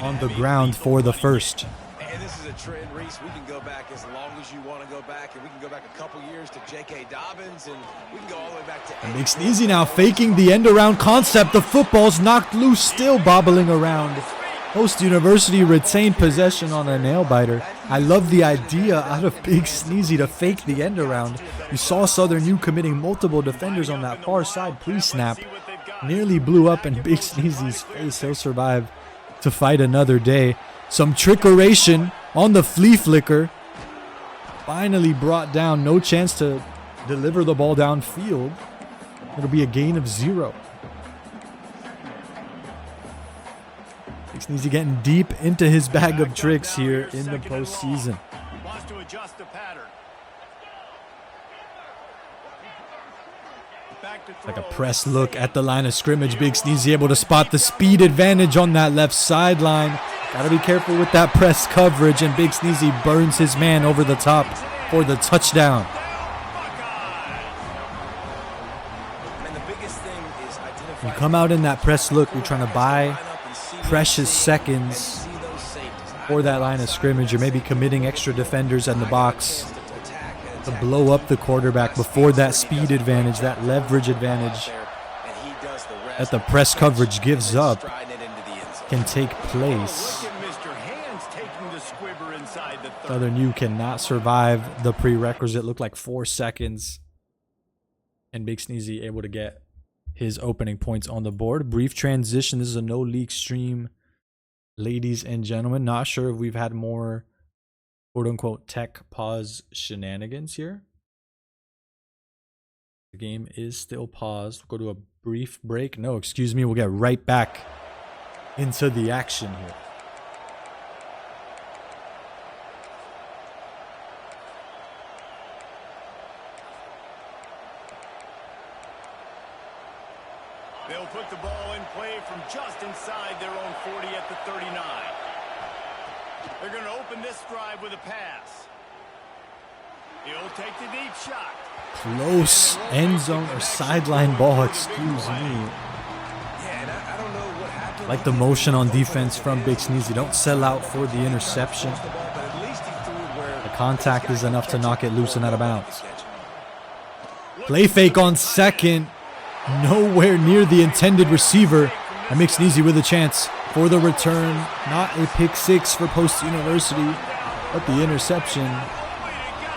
on the ground for the first. And this is a trend, Reese. We can go back as long as you want to go back, and we can go back a couple years to J.K. Dobbins, and we can go all the way back to... And BigSneezy now faking the end around concept. The football's knocked loose, still bobbling around. Post University retained possession on a nail biter. I love the idea out of BigSneezy to fake the end around. You saw Southern U committing multiple defenders on that far side pre-snap. Nearly blew up in BigSneezy's face. He'll survive to fight another day. Some trickeration on the flea flicker. Finally brought down. No chance to deliver the ball downfield. It'll be a gain of 0. BigSneezy getting deep into his bag of tricks here in the postseason. Wants to adjust the pattern. Like a press look at the line of scrimmage. BigSneezy able to spot the speed advantage on that left sideline. Gotta be careful with that press coverage, and BigSneezy burns his man over the top for the touchdown. You come out in that press look, you're trying to buy precious seconds for that line of scrimmage. You're maybe committing extra defenders in the box to blow up the quarterback before that speed advantage, that leverage advantage that the press coverage gives up can take place. Southern U cannot survive the prerequisite. Looked like 4 seconds. And BigSneezy able to get his opening points on the board. Brief transition. This is a no leak stream, ladies and gentlemen. Not sure if we've had more quote-unquote tech pause shenanigans here. The game is still paused. We'll go to a brief break. No, excuse me. We'll get right back into the action here. They'll put the ball in play from just inside their own 40 at the 39. They're going to open this drive with a pass. He'll take the deep shot. Close end zone or sideline ball, excuse me. Like the motion on defense from BigSneezy. Don't sell out for the interception. The contact is enough to knock it loose and out of bounds. Play fake on second. Nowhere near the intended receiver. And BigSneezy with a chance for the return. Not a pick six for Post University, but the interception.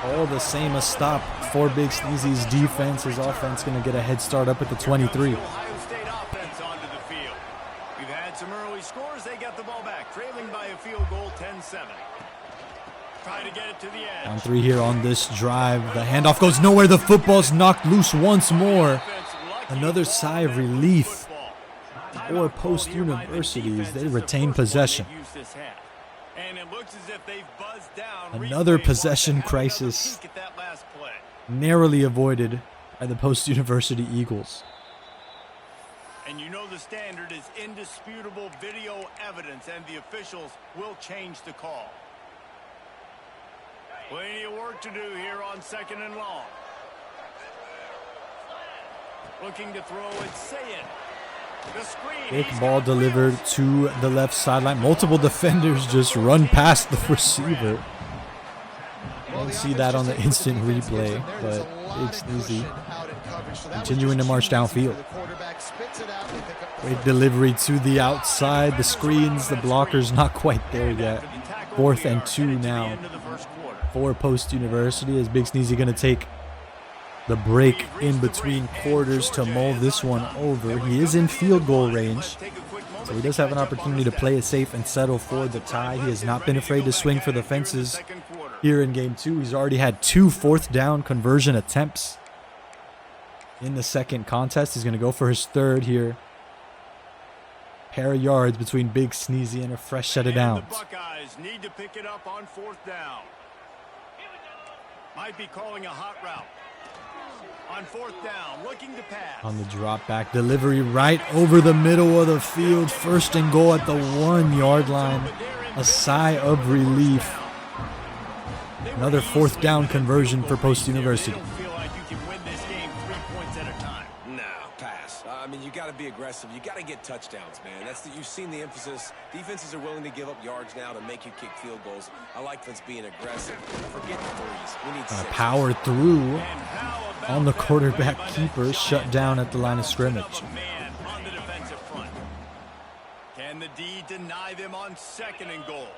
All the same, a stop for BigSneezy's defense. His offense going to get a head start up at the 23. Ohio State offense onto the field. We've had some early scores. They got the ball back, trailing by a field goal, 10-7. Try to get it to the edge. Down 3 here on this drive. The handoff goes nowhere. The football's knocked loose once more. Another sigh of relief for Post University as they retain possession. Another possession crisis narrowly avoided by the Post University Eagles. And you know the standard is indisputable video evidence, and the officials will change the call. Plenty of work to do here on 2nd and long. Looking to throw it, say it. The screen. Quick ball delivered to the left sideline. Multiple defenders just run past the receiver. Don't see that on the instant replay, but BigSneezy continuing to march downfield. Great delivery to the outside. The screens, the blockers not quite there yet. 4th and 2 now for Post University, as BigSneezy going to take the break in between quarters to mull this one over. He is in field goal range, so he does have an opportunity to play it safe and settle for the tie. He has not been afraid to swing for the fences here in game 2. He's already had 2 4th down conversion attempts in the second contest. He's going to go for his 3rd here. Pair of yards between BigSneezy and a fresh set of downs. The Buckeyes need to pick it up on 4th down. Might be calling a hot route. On 4th down, looking to pass. On the drop back delivery right over the middle of the field. 1st and goal at the 1-yard line. A sigh of relief. Another 4th down conversion for Post University. I mean, you got to be aggressive. You got to get touchdowns, man. You've seen the emphasis. Defenses are willing to give up yards now to make you kick field goals. I like us being aggressive. Forget the threes. We need power through on the quarterback keeper, shut down at the line of scrimmage. Can the D deny them on 2nd and goal?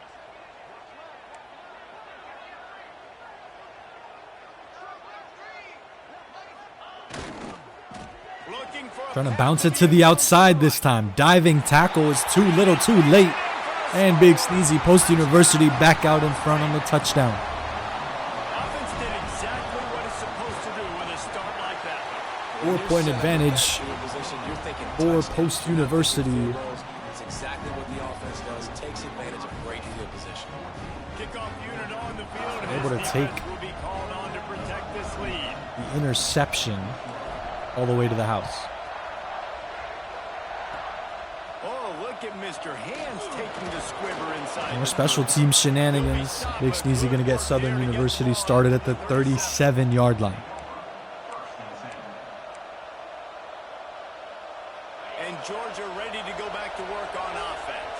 Trying to bounce it to the outside this time. Diving tackle is too little, too late. And BigSneezy, Post University, back out in front on the touchdown. Offense did exactly what it's supposed to do with a start like that. 4-point advantage for Post University. That's exactly what the offense does. Takes advantage of great field position. Kickoff unit on the field. Able to take will be called on to protect this lead. The interception all the way to the house. At Mr. Hands taking the squibber inside. More special team shenanigans. BigSneezy going to get Southern University started at the 37-yard line. And Georgia ready to go back to work on offense.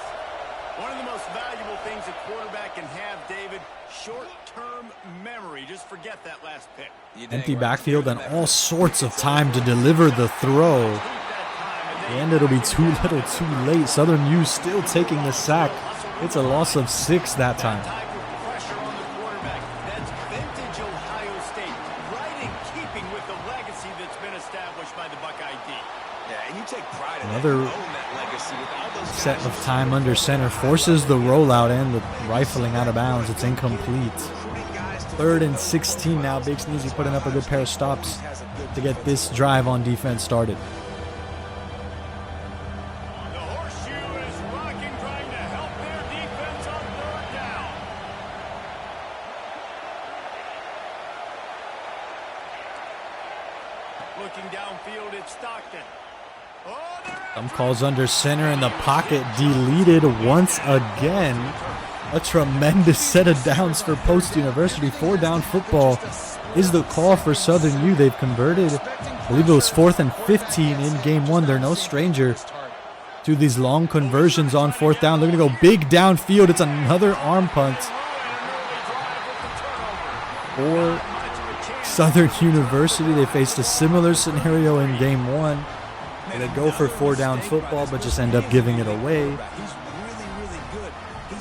One of the most valuable things a quarterback can have, David, short-term memory. Just forget that last pick. Empty backfield and all sorts of time to deliver the throw. And it'll be too little, too late. Southern U still taking the sack. It's a loss of 6 that time. Pressure on the quarterback. That's vintage Ohio State, right in keeping with the legacy that's been established by the Buckeye D. Yeah, and you take pride in another that legacy with all those set of time under center. Forces the rollout and the rifling out of bounds. It's incomplete. 3rd and 16 now. BigSneezy putting up a good pair of stops to get this drive on defense started. Looking downfield, it's Stockton. Some calls under center in the pocket, deleted once again. A tremendous set of downs for Post University. 4-down football is the call for Southern U. They've converted, I believe it was 4th and 15 in game 1. They're no stranger to these long conversions on 4th down. They're going to go big downfield. It's another arm punt for Southern University. They faced a similar scenario in game 1. They go for 4-down football, but just end up giving it away.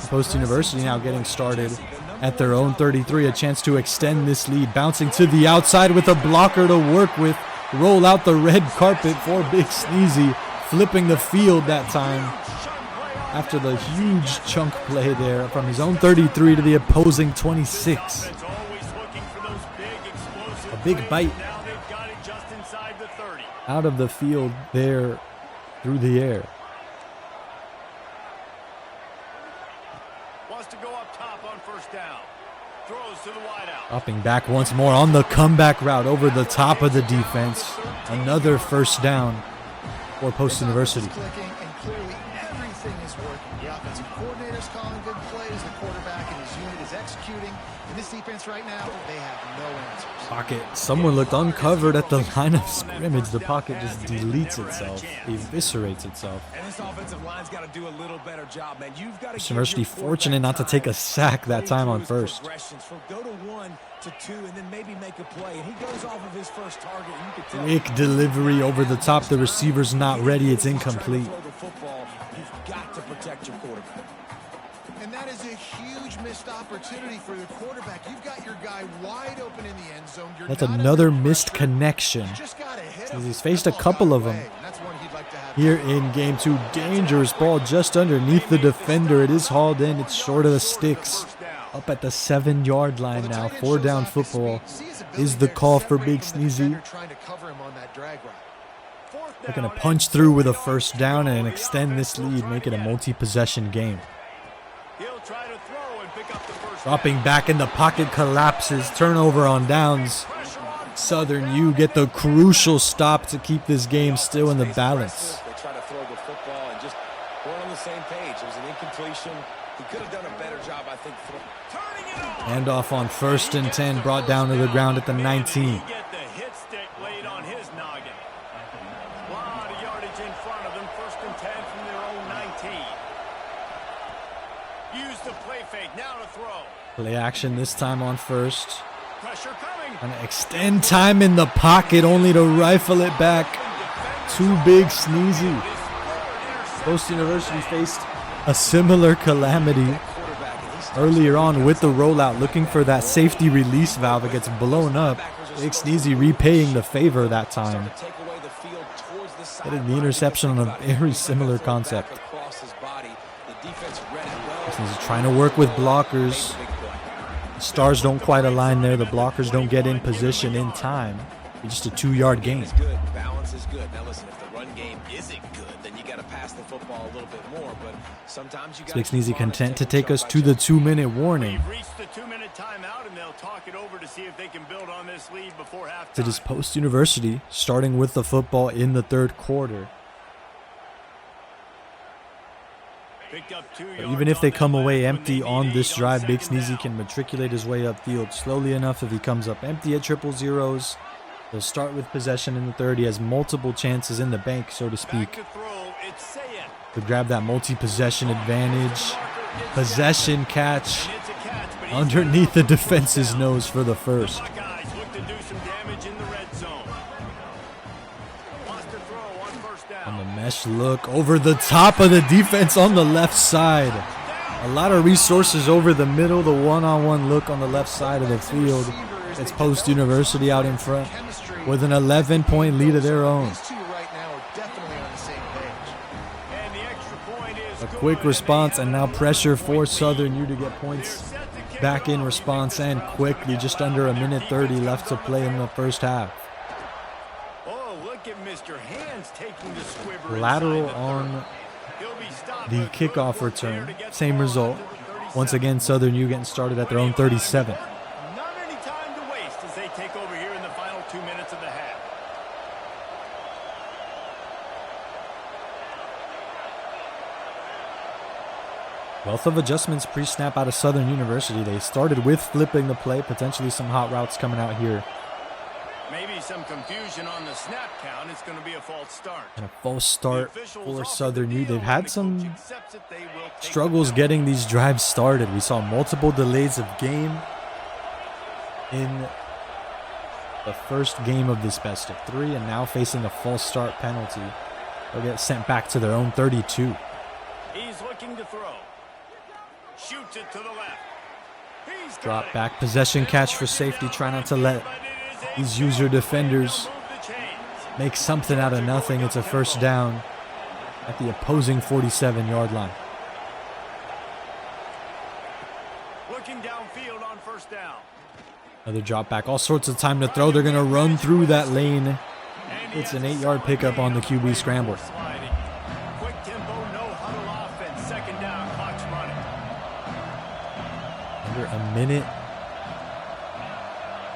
Post University now getting started at their own 33. A chance to extend this lead. Bouncing to the outside with a blocker to work with. Roll out the red carpet for BigSneezy. Flipping the field that time after the huge chunk play there from his own 33 to the opposing 26. A big bite out of the field there through the air. Wants to go up top on 1st down. Throws to the wideout. Dropping back once more on the comeback route over the top of the defense. Another 1st down for Post University. everything is working. The offensive coordinator's calling good plays. The quarterback and his unit is executing. In this defense right now, they have no answers. Pocket. Someone looked uncovered at the line of scrimmage. The pocket just deletes itself, eviscerates itself. And this offensive line's got to do a little better job, man. You've got to University fortunate not to take a sack that time on first. Go to 1 to 2 and then maybe make a play. And he goes off of his first target. You can tell. Quick delivery over the top. The receiver's not ready. It's incomplete. You've got to protect your quarterback. And that is a huge missed opportunity for the quarterback. You've got your guy wide open in the end zone. That's another missed connection. He's faced a couple of them here in game 2. Dangerous ball just underneath the defender. It is hauled in. It's short of the sticks. Up at the 7-yard line now. 4 down football is the call for BigSneezy. Looking to punch through with a first down and extend this lead, make it a multi-possession game. Dropping back in the pocket, collapses, turnover on downs. Southern U get the crucial stop to keep this game still in the balance. They try to throw the football and just weren't on the same page. It was an incompletion. He could have done a better job, I think. Handoff on 1st and 10, brought down to the ground at the 19. Play action this time on 1st. Gonna extend time in the pocket only to rifle it back. Too BigSneezy. Post University faced a similar calamity earlier on with the rollout, looking for that safety release valve. It gets blown up. BigSneezy repaying the favor that time. Getting the interception on a very similar concept. He's trying to work with blockers. The stars don't quite align there. The blockers don't get in position in time. It's just a 2-yard gain. Balance is good. Now listen, if the run game isn't good, then you got to pass the football a little bit more. But sometimes you got BigSneezy content to take us to the 2-minute warning. We've reached the 2-minute timeout, and they'll talk it over to see if they can build on this lead before halftime. It is Post University, starting with the football in the 3rd quarter. But even if they come away empty on this drive, BigSneezy can matriculate his way upfield slowly enough. If he comes up empty at 0-0s, he'll start with possession in the 3rd. He has multiple chances in the bank, so to speak, to grab that multi-possession advantage. Possession catch underneath the defense's nose for the first. On the mesh look over the top of the defense on the left side. A lot of resources over the middle. The one-on-one look on the left side of the field. It's Post University out in front with an 11-point lead of their own. A quick response and now pressure for Southern U to get points back in response and quickly. Just under a minute 30 left to play in the first half. Lateral on the kickoff return. Same result. Once again, Southern U getting started at their own 37. Not any time to waste as they take over here in the final 2 minutes of the half. Wealth of adjustments pre-snap out of Southern University. They started with flipping the play, potentially some hot routes coming out here. Maybe some confusion on the snap count. It's going to be a false start. And a false start for Southern U. They've had some struggles getting these drives started. We saw multiple delays of game in the first game of this best of 3, and now facing a false start penalty. They'll get sent back to their own 32. He's looking to throw. Shoots it to the left. Drop back, possession catch for safety. Try not to let these user defenders make something out of nothing. It's a first down at the opposing 47-yard line. Looking downfield on first down. Another drop back. All sorts of time to throw. They're going to run through that lane. It's an 8-yard pickup on the QB scramble. Quick tempo, no huddle offense. Second down, clock's running. Under a minute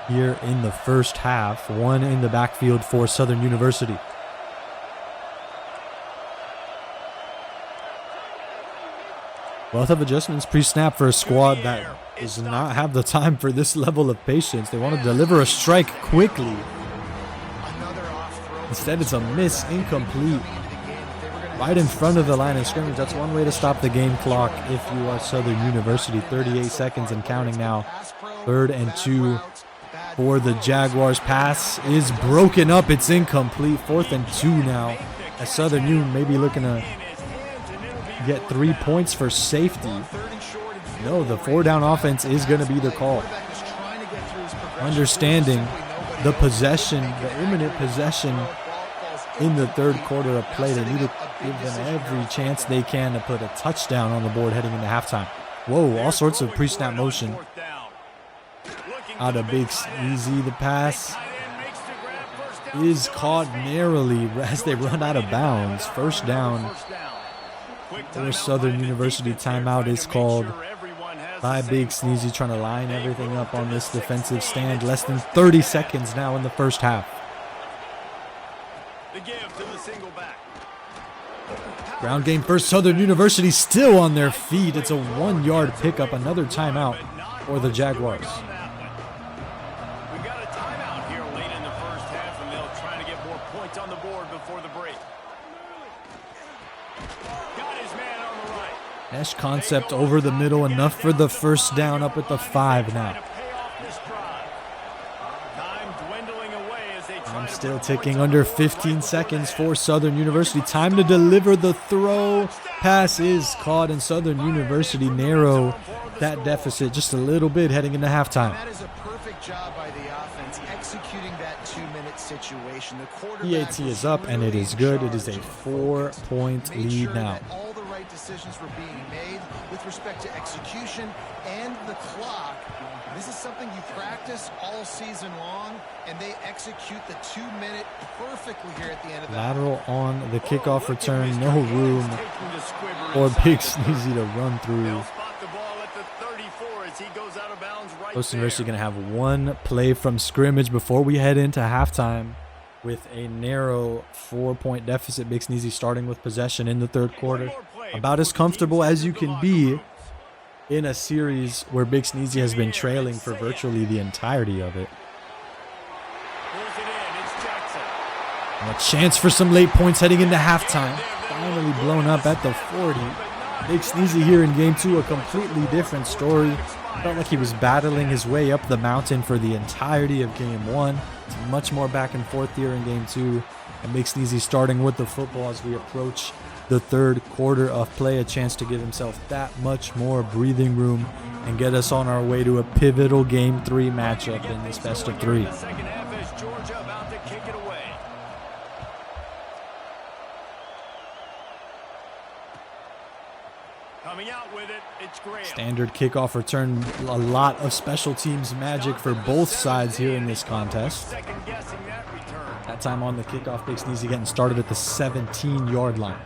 here in the first half. One in the backfield for Southern University. Both of adjustments pre-snap for a squad that does not have the time for this level of patience. They want to deliver a strike quickly. Instead, it's a miss, incomplete. Right in front of the line of scrimmage. That's one way to stop the game clock if you are Southern University. 38 seconds and counting now. 3rd and 2 for the Jaguars. Pass is broken up. It's incomplete. 4th and 2 now. As Southern U may be looking to get 3 points for safety. No, the 4-down offense is going to be the call. Understanding the possession, the imminent possession in the 3rd quarter of play. They need to give them every chance they can to put a touchdown on the board heading into halftime. Whoa, all sorts of pre-snap motion. Out of BigSneezy, the pass is caught narrowly as they run out of bounds. 1st down for Southern University. Timeout is called by BigSneezy, trying to line everything up on this defensive stand. Less than 30 seconds now in the 1st half. Ground game for Southern University, still on their feet. It's a 1-yard pickup. Another timeout for the Jaguars. We got a timeout here late in the 1st half, and they'll try to get more points on the board before the break. Got his man on the right. Mesh concept over the middle, enough for the 1st down, up at the 5 now. I'm still ticking, under 15 seconds for Southern University. Time to deliver the throw. Pass is caught, and Southern University narrow that deficit just a little bit heading into halftime. That is a perfect job by the offense executing that 2-minute situation. The EAT is up, and it is good. It is a 4-point lead now. All the right decisions were being made with respect to execution and the clock. This is something you practice all season long, and they execute the 2-minute perfectly here at the end of the lateral on the kickoff return. No room for BigSneezy to run through. Coast University going to have one play from scrimmage before we head into halftime with a narrow 4-point deficit. BigSneezy starting with possession in the 3rd quarter. About as comfortable as you can be in a series where BigSneezy has been trailing for virtually the entirety of it. And a chance for some late points heading into halftime. Finally blown up at the 40. BigSneezy here in game 2, a completely different story. Felt like he was battling his way up the mountain for the entirety of game 1. It's much more back and forth here in game 2. And BigSneezy starting with the football as we approach the 3rd quarter of play. A chance to give himself that much more breathing room and get us on our way to a pivotal game 3 matchup in this best of 3. Standard kickoff return. A lot of special teams magic for both sides here in this contest. That time on the kickoff, BigSneezy getting started at the 17-yard line.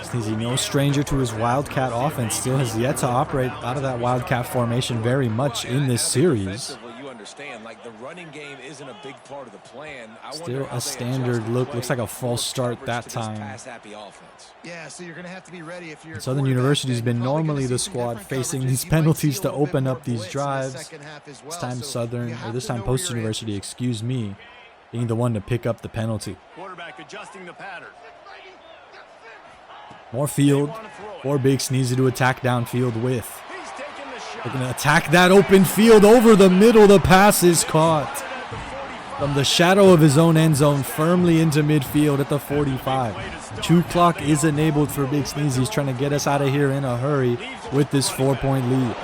BigSneezy, no stranger to his Wildcat offense, still has yet to operate out of that Wildcat formation very much in this series. Like the running game isn't a big part of the plan. Still a standard look. Looks like a false start that time. Yeah, so you're going to have to be ready if you're Southern University's been normally the squad facing these penalties to open up these drives. This time Southern, or this time Post University, excuse me, being the one to pick up the penalty. Quarterback adjusting the pattern. More field for BigSneezy to attack downfield with. They're going to attack that open field over the middle. The pass is caught from the shadow of his own end zone firmly into midfield at the 45. 2 clock is enabled for BigSneezy. He's trying to get us out of here in a hurry with this 4-point lead.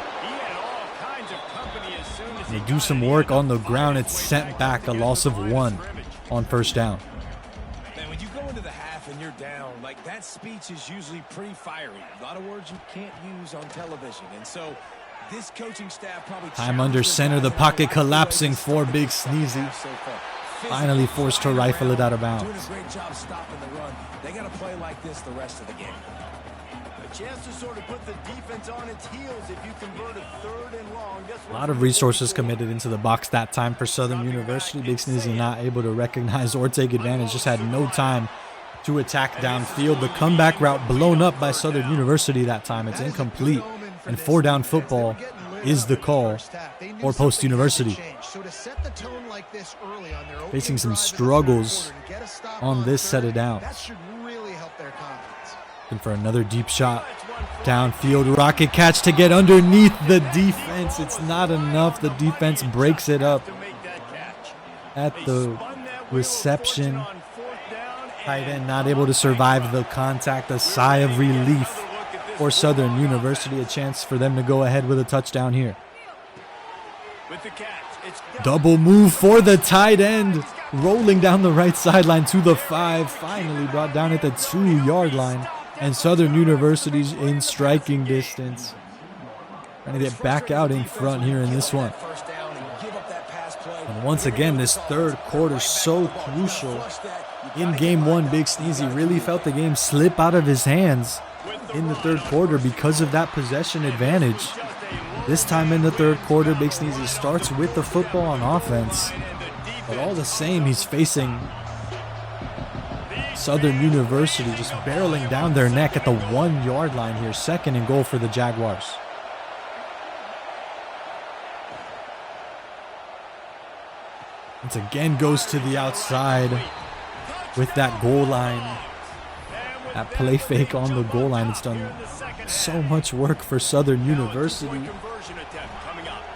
They do some work on the ground. It's sent back, a loss of 1 on 1st down. Man, when you go into the half and you're down, like that speech is usually pretty fiery. A lot of words you can't use on television. And so this coaching staff probably time under center, the pocket collapsing for BigSneezy. Finally forced to rifle it out of bounds. Doing a great job stopping the run. They got to play like this the rest of the game. Chance to sort of put the defense on its heels if you convert a 3rd and long. A lot of resources committed into the box that time for Southern University. BigSneezy not able to recognize or take advantage. Just had no time to attack downfield. The comeback route blown up by Southern University that time. It's incomplete. And 4-down football is the call for Post University. Facing some struggles on this set of downs. Looking for another deep shot. Downfield rocket catch to get underneath the defense. It's not enough. The defense breaks it up at the reception. Tight end not able to survive the contact. A sigh of relief for Southern University. A chance for them to go ahead with a touchdown here. Double move for the tight end. Rolling down the right sideline to the 5. Finally brought down at the 2-yard line. And Southern University's in striking distance. Trying to get back out in front here in this one. And once again, this 3rd quarter so crucial. In game 1, BigSneezy really felt the game slip out of his hands in the 3rd quarter because of that possession advantage. This time in the 3rd quarter, BigSneezy starts with the football on offense. But all the same, he's facing Southern University just barreling down their neck at the 1-yard line here. 2nd and goal for the Jaguars. Once again goes to the outside with that goal line. That play fake on the goal line. It's done so much work for Southern University.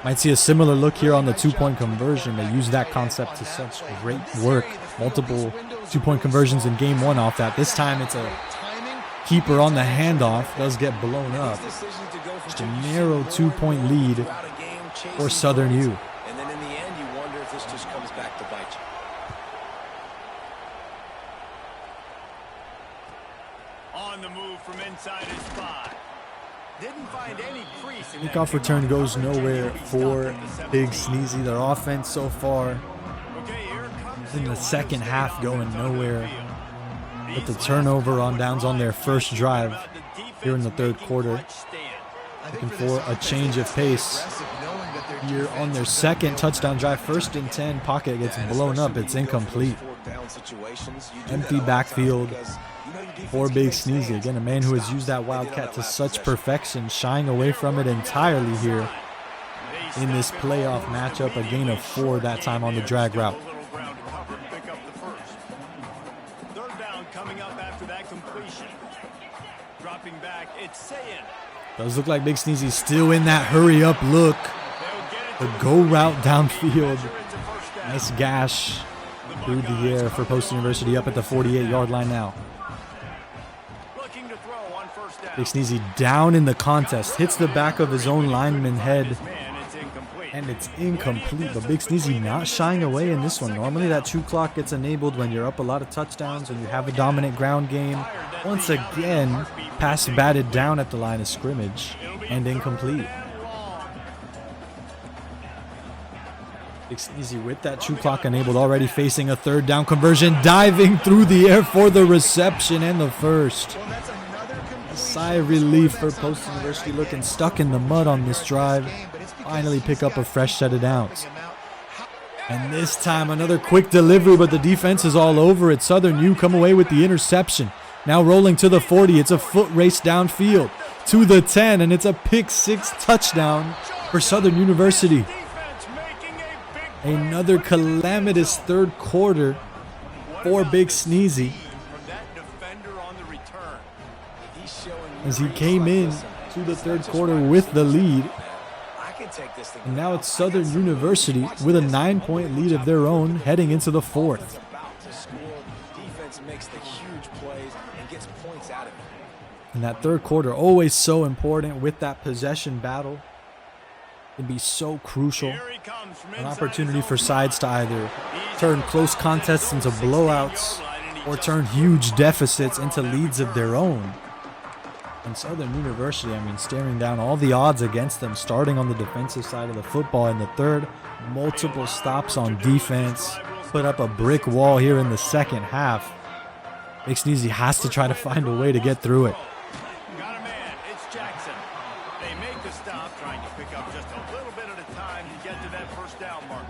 Might see a similar look here on the 2-point conversion. They use that concept to such great work. Multiple 2-point conversions in game 1 off that. This time it's a keeper on the handoff. Does get blown up. Just a narrow 2-point lead for Southern U. And then in the end, you wonder if this just comes back to bite you. On the move from inside his 5. Didn't find any crease in Kickoff return goes nowhere for BigSneezy. Their offense so far in the 2nd half going nowhere. With the turnover on downs on their first drive here in the 3rd quarter. Looking for a change of pace here on their 2nd touchdown drive. 1st and 10, pocket gets blown up. It's incomplete. Empty backfield for BigSneezy. Again, a man who has used that Wildcat to such perfection, shying away from it entirely here in this playoff matchup. A gain of 4 that time on the drag route. Does look like BigSneezy still in that hurry up look. The go route downfield. Nice gash through the air for Post University up at the 48-yard line now. BigSneezy down in the contest. Hits the back of his own lineman head. And it's incomplete. But BigSneezy not shying away in this one. Normally that 2 clock gets enabled when you're up a lot of touchdowns and you have a dominant ground game. Once again, pass batted down at the line of scrimmage and incomplete. BigSneezy with that 2 clock enabled, already facing a 3rd down conversion, diving through the air for the reception and the 1st. A sigh of relief for Post University, looking stuck in the mud on this drive. Finally pick up a fresh set of downs. And this time another quick delivery, but the defense is all over it. Southern U come away with the interception. Now rolling to the 40. It's a foot race downfield to the 10, and it's a pick 6 touchdown for Southern University. Another calamitous 3rd quarter for BigSneezy as he came in to the 3rd quarter with the lead. And now it's Southern University with a 9-point lead of their own heading into the 4th. And that 3rd quarter, always so important with that possession battle. Can be so crucial. An opportunity for sides to either turn close contests into blowouts or turn huge deficits into leads of their own. And Southern University, I mean, staring down all the odds against them, starting on the defensive side of the football in the 3rd. Multiple stops on defense. Put up a brick wall here in the 2nd half. BigSneezy has to try to find a way to get through it. that first down marker.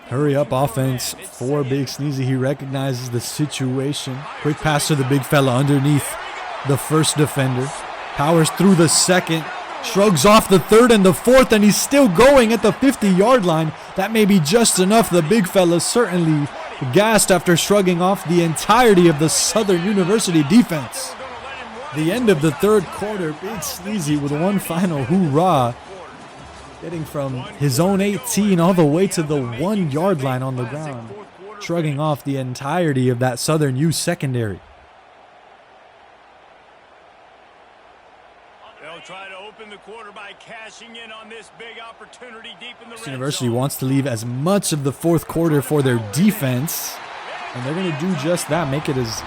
Hurry up offense for BigSneezy. He recognizes the situation. Quick pass to the big fella underneath the first defender. Powers through the second. Shrugs off the third and the fourth, and he's still going at the 50-yard line. That may be just enough. The big fella certainly gassed after shrugging off the entirety of the Southern University defense. The end of the third quarter, BigSneezy with one final hoorah, getting from his own 18 all the way to the 1-yard line on the ground, shrugging off the entirety of that Southern U secondary. They'll try to open the quarter by cashing in on this big opportunity deep in the red University zone. wants to leave as much of the fourth quarter for their defense, and they're going to do just that, make it as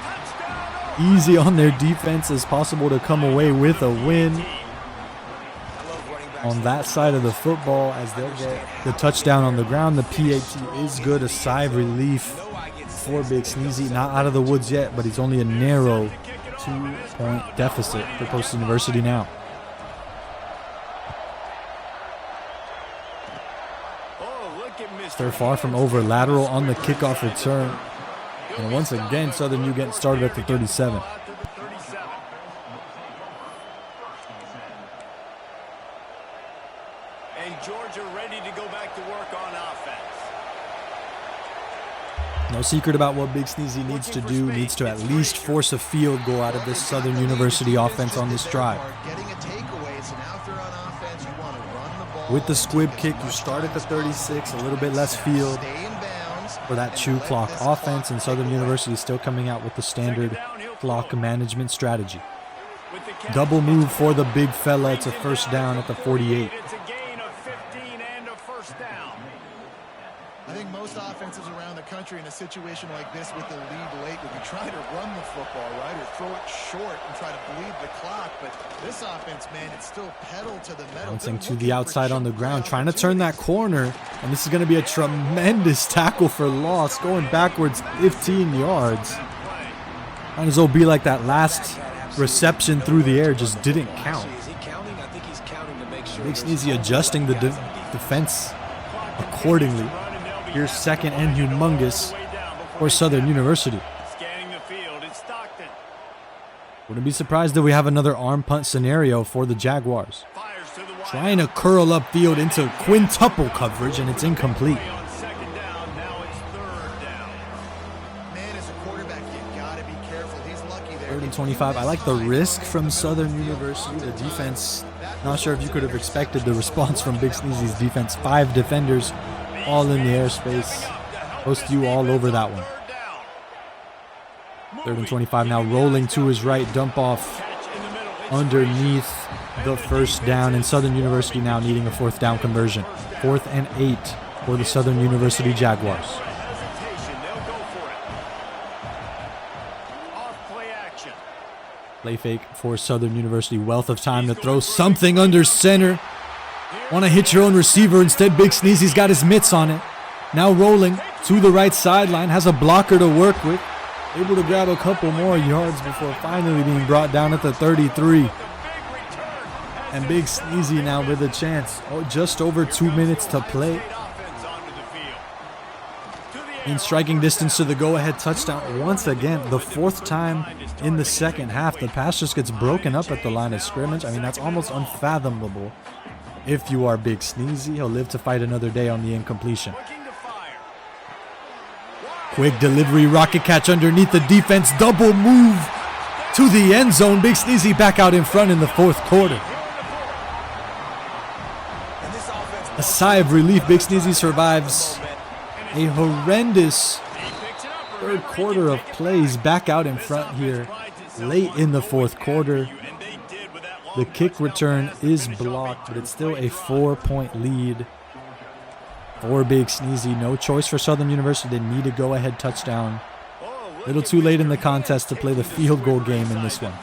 easy on their defense as possible to come away with a win on that side of the football, as they'll get the touchdown on the ground. The PAT is good, a sigh of relief for BigSneezy. Not out of the woods yet, but he's only a narrow 2-point deficit for Post University now. They're far from over, lateral on the kickoff return. And once again, Southern U getting started at the 37. And Georgia ready to go back to work on offense. No secret about what BigSneezy needs to do. Needs to at least force a field goal out of this Southern University offense on this drive. With the squib kick, you start at the 36, a little bit less field for that chew clock offense, and Southern University is still coming out with the standard clock management strategy. Double move for the big fella. It's a first down at the 48. It's a gain of 15 and a first down. I think most offenses around the country in a situation like this with the lead late would be trying to run the football, right, or throw it short and try to bleed the clock. But this offense, man, it's still pedal to the metal. Bouncing to the outside on the ground, trying to turn that corner. And this is going to be a tremendous tackle for loss, going backwards 15 yards. Might as well be like that last reception through the air just didn't count. BigSneezy adjusting the defense accordingly. Here's second and humongous for Southern University. Scanning the field, it's Stockton. Wouldn't be surprised if we have another arm punt scenario for the Jaguars. Fires to the wide. Trying to curl upfield into quintuple coverage, and it's incomplete. On second down, now it's third down. Man, as a quarterback, you gotta be careful. He's lucky there. 3rd and 25. I like the risk from Southern University. The defense, not sure if you could have expected the response from BigSneezy's defense. 5 defenders all in the airspace. Post you all over that one. 3rd and 25 now, rolling to his right, dump off underneath the first down, and Southern University now needing a 4th down conversion. 4th and 8 for the Southern University Jaguars. Play fake for Southern University. Wealth of time to throw something under center. Want to hit your own receiver. Instead, BigSneezy's got his mitts on it. Now rolling to the right sideline. Has a blocker to work with. Able to grab a couple more yards before finally being brought down at the 33. And BigSneezy now with a chance. Oh, just over 2 minutes to play. In striking distance to the go-ahead touchdown. Once again, the 4th time in the second half. The pass just gets broken up at the line of scrimmage. I mean, that's almost unfathomable. If you are BigSneezy, he'll live to fight another day on the incompletion. Quick delivery, rocket catch underneath the defense. Double move to the end zone. BigSneezy back out in front in the 4th quarter. A sigh of relief. BigSneezy survives a horrendous 3rd quarter of plays. Back out in front here late in the 4th quarter. The kick return is blocked, but it's still a 4-point lead for BigSneezy. No choice for Southern University. They need a go-ahead touchdown. A little too late in the contest to play the field goal game in this one.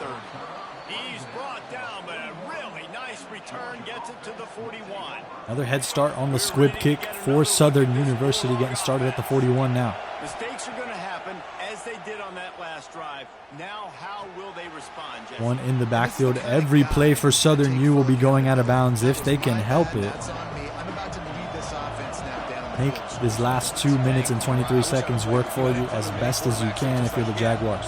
Another head start on the squib kick for Southern University, getting started at the 41 now. Mistakes are going to happen as they did on that last drive. Now, how will they respond, Jesse? One in the backfield. Every play for Southern U will be going out of bounds if they can help it. this offense now down the Make course. this last 2 minutes and 23 seconds work for you as best as you can if you're the Jaguars.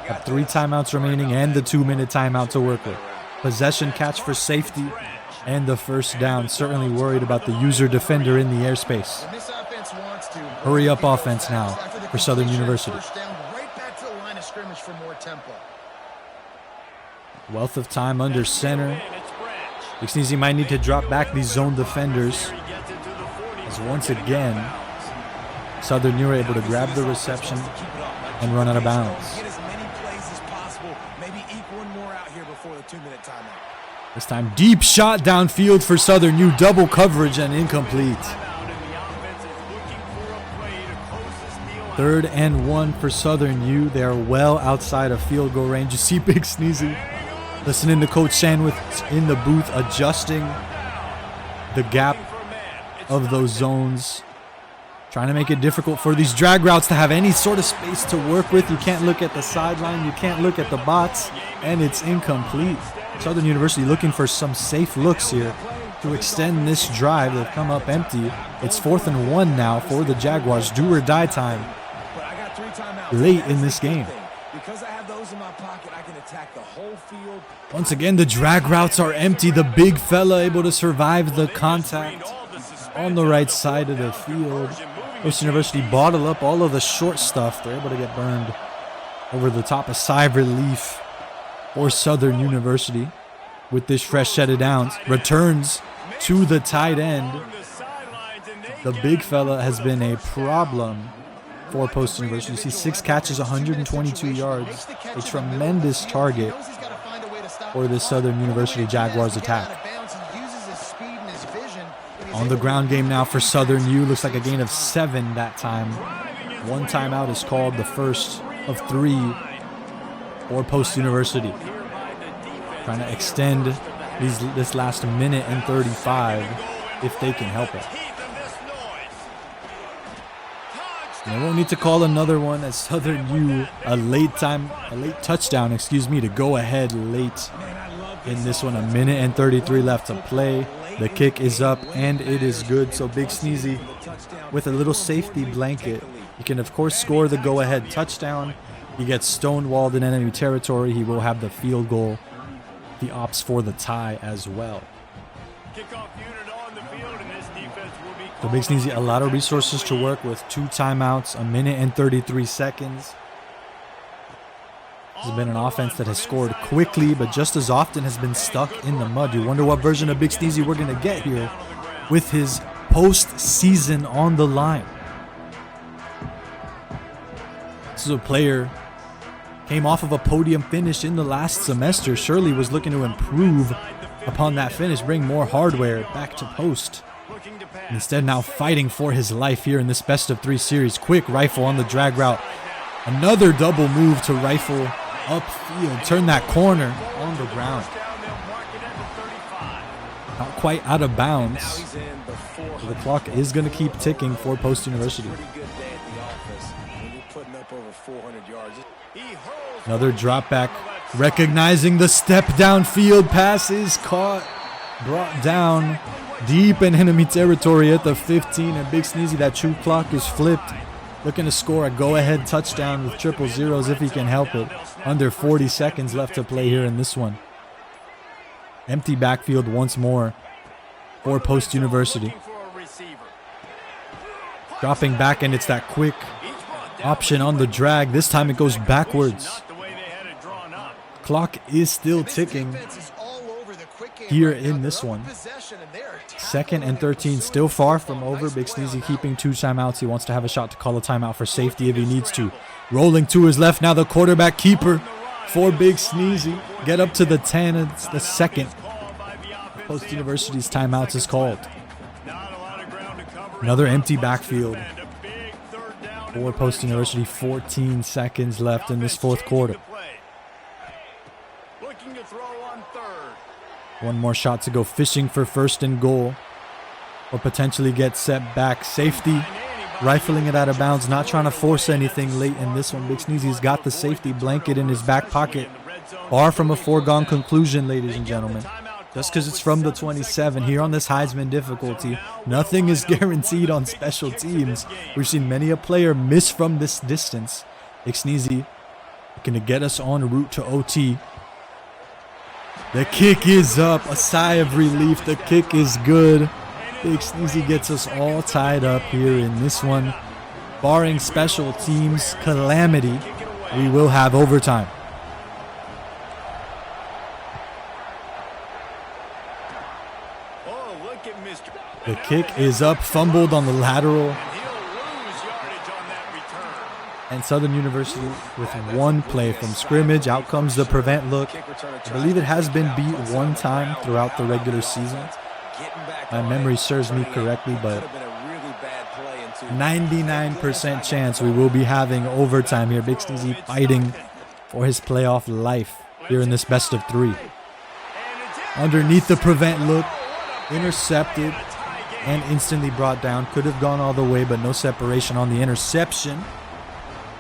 Have 3 timeouts remaining and the 2-minute timeout to work with. Possession catch for safety and the first down. Certainly worried about the user defender in the airspace. And this offense wants to Hurry up offense now for Southern University. First down, right back to the line of scrimmage for more tempo. Wealth of time under center. BigSneezy might need to drop back these zone defenders, as once again, Southern U are able to grab the reception and run out of bounds. Get as many plays as possible. Maybe eke one more out here before the 2-minute timeout. This time, deep shot downfield for Southern U. Double coverage and incomplete. 3rd and 1 for Southern U. They are well outside of field goal range. You see BigSneezy listening to Coach Sandwich in the booth, adjusting the gap of those zones, trying to make it difficult for these drag routes to have any sort of space to work with. You can't look at the sideline, you can't look at the box, and it's incomplete. Southern University looking for some safe looks here to extend this drive. They've come up empty. It's 4th and 1 now for the Jaguars. Do or die time late in this game. Because I have those in my pocket, I can attack the whole field. Once again, the drag routes are empty. The big fella able to survive the contact on the right side of the field. Coast University bottle up all of the short stuff. They're able to get burned over the top of side relief for Southern University with this fresh set of downs. Returns to the tight end. The big fella has been a problem for Post University. You see 6 catches, 122 yards. A tremendous target for this Southern University Jaguars attack. On the ground game now for Southern U. Looks like a gain of 7 that time. 1 timeout is called, the first of 3 for Post University. Trying to extend this last minute and 35 if they can help it. And they won't need to call another one as Southern U a late touchdown, to go ahead late in this one. 1 minute and 33 left to play. The kick is up and it is good. So BigSneezy with a little safety blanket. He can of course score the go-ahead touchdown. He gets stonewalled in enemy territory. He will have the field goal. He opts for the tie as well. So BigSneezy, a lot of resources to work with. 2 timeouts, 1 minute and 33 seconds. This has been an offense that has scored quickly, but just as often has been stuck in the mud. You wonder what version of BigSneezy we're going to get here with his postseason on the line. This is a player came off of a podium finish in the last semester. Surely was looking to improve upon that finish, bring more hardware back to post. Instead, now fighting for his life here in this best of 3 series. Quick rifle on the drag route. Another double move to rifle upfield. Turn that corner on the ground. Not quite out of bounds. So the clock is going to keep ticking for Post University. Another drop back. Recognizing the step downfield pass is caught. Brought down deep in enemy territory at the 15. And BigSneezy, that true clock is flipped. Looking to score a go-ahead touchdown with 000s if he can help it. Under 40 seconds left to play here in this one. Empty backfield once more for Post University. Dropping back, and it's that quick option on the drag. This time it goes backwards. Clock is still ticking here in this one. 2nd and 13, still far from over. BigSneezy keeping 2 timeouts. He wants to have a shot to call a timeout for safety if he needs to. Rolling to his left now, the quarterback keeper for BigSneezy. Get up to the 10. It's the 2nd. Post University's timeouts is called. Another empty backfield for Post University. 14 seconds left in this 4th quarter. One more shot to go fishing for 1st and goal, or potentially get set back. Safety rifling it out of bounds, not trying to force anything late in this one. BigSneezy's got the safety blanket in his back pocket. Far from a foregone conclusion, ladies and gentlemen. Just because it's from the 27 here on this Heisman difficulty, nothing is guaranteed on special teams. We've seen many a player miss from this distance. BigSneezy going to get us en route to OT. The kick is up. A sigh of relief. The kick is good. BigSneezy gets us all tied up here in this one. Barring special teams calamity, we will have overtime. The kick is up, fumbled on the lateral. And Southern University with one play from scrimmage. Out comes the prevent look. I believe it has been beat one time throughout the regular season. My memory serves me correctly, but 99% chance we will be having overtime here. BigSneezy fighting for his playoff life here in this best of 3. Underneath the prevent look, intercepted and instantly brought down. Could have gone all the way, but no separation on the interception.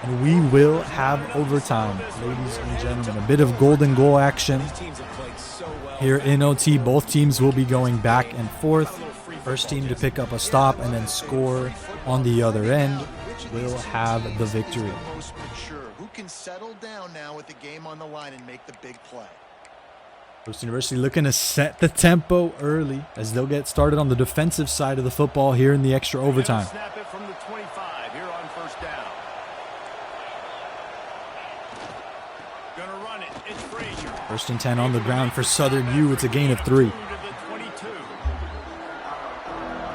And we will have overtime, ladies and gentlemen. A bit of golden goal action here in OT. Both teams will be going back and forth. First team to pick up a stop and then score on the other end will have the victory. Who can settle down now with the game on the line and make the big play? Coast University looking to set the tempo early as they'll get started on the defensive side of the football here in the extra overtime. Snap it from the 25 here on first down. Gonna run it. It's Frazier. 1st and 10 on the ground for Southern U. It's a gain of 3.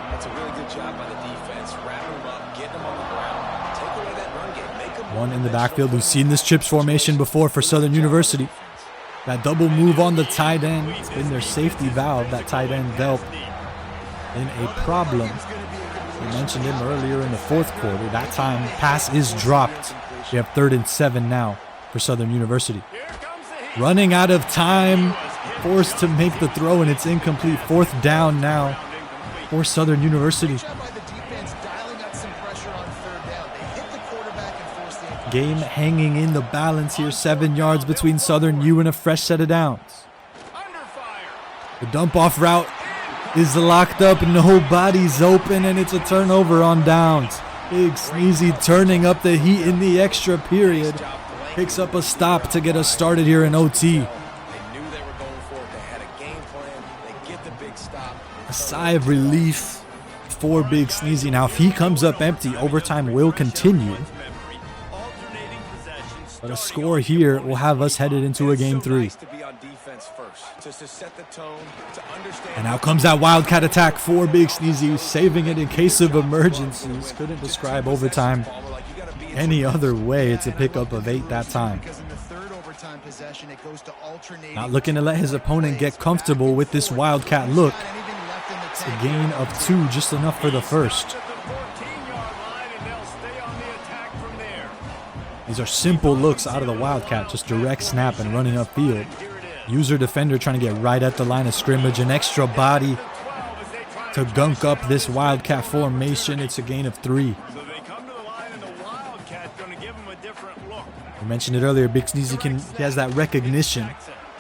That's a really good job by the defense. Wrapping them up, getting them on the ground. Take away that run game. Make them one in the backfield. We've seen this chips formation before for Southern University. That double move on the tight end. It's been their safety valve. That tight end Delp in a problem. We mentioned him earlier in the 4th quarter. That time, pass is dropped. We have 3rd and 7 now for Southern University. Running out of time. Forced to make the throw, and it's incomplete. 4th down now for Southern University. Game hanging in the balance here. 7 yards between Southern U and a fresh set of downs. The dump off route is locked up. No body's open, and it's a turnover on downs. BigSneezy turning up the heat in the extra period. Picks up a stop to get us started here in OT. A sigh of relief for BigSneezy. Now, if he comes up empty, overtime will continue. But a score here will have us headed into a game 3. And now comes that Wildcat attack for BigSneezy, saving it in case of emergencies. Couldn't describe overtime any other way. It's a pickup of 8 that time. Not looking to let his opponent get comfortable with this Wildcat look. It's a gain of 2, just enough for the first. These are simple looks out of the Wildcat, just direct snap and running upfield. User defender trying to get right at the line of scrimmage. An extra body to gunk up this Wildcat formation. It's a gain of 3. I mentioned it earlier, BigSneezy he has that recognition.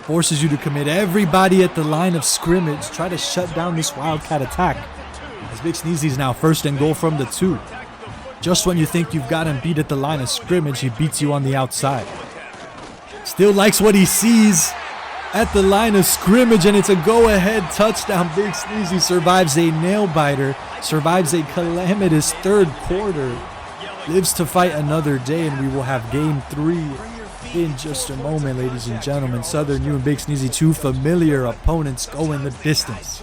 Forces you to commit everybody at the line of scrimmage. Try to shut down this Wildcat attack. As BigSneezy's now 1st and goal from the 2. Just when you think you've got him beat at the line of scrimmage, he beats you on the outside. Still likes what he sees at the line of scrimmage, and it's a go-ahead touchdown. BigSneezy survives a nail-biter, survives a calamitous 3rd quarter, lives to fight another day, and we will have game 3 in just a moment, ladies and gentlemen. Southern U and BigSneezy, 2 familiar opponents, going the distance.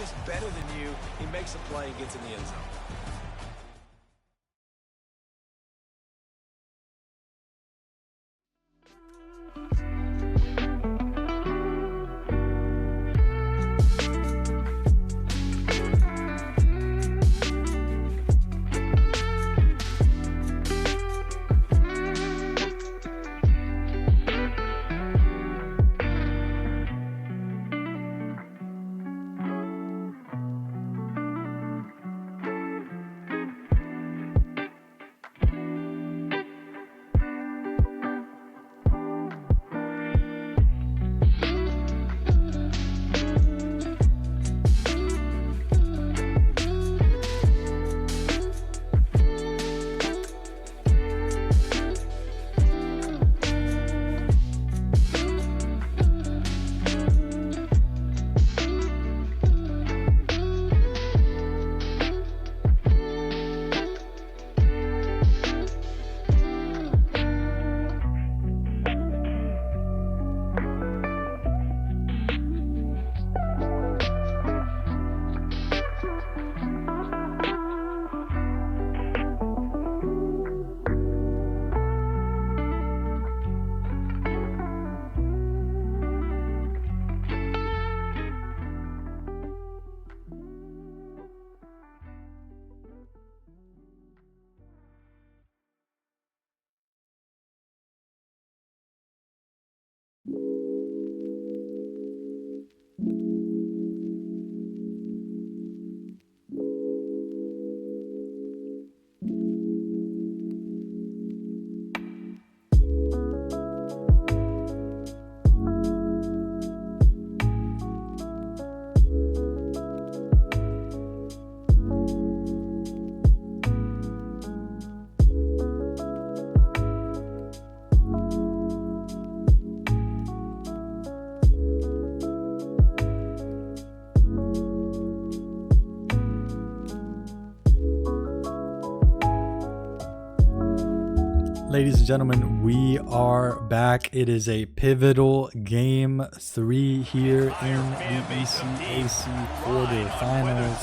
Ladies and gentlemen, we are back. It is a pivotal game 3 here in the ECAC quarterfinals.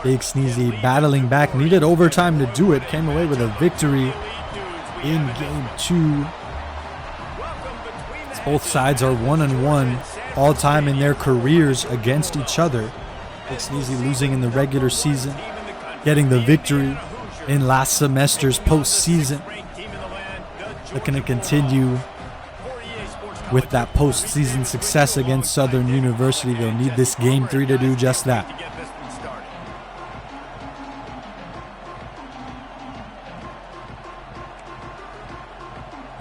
BigSneezy battling back, needed overtime to do it, came away with a victory in game 2. Both sides are 1-1 all time in their careers against each other. BigSneezy losing in the regular season, getting the victory in last semester's postseason. Looking to continue with that postseason success against Southern University. They'll need this game 3 to do just that.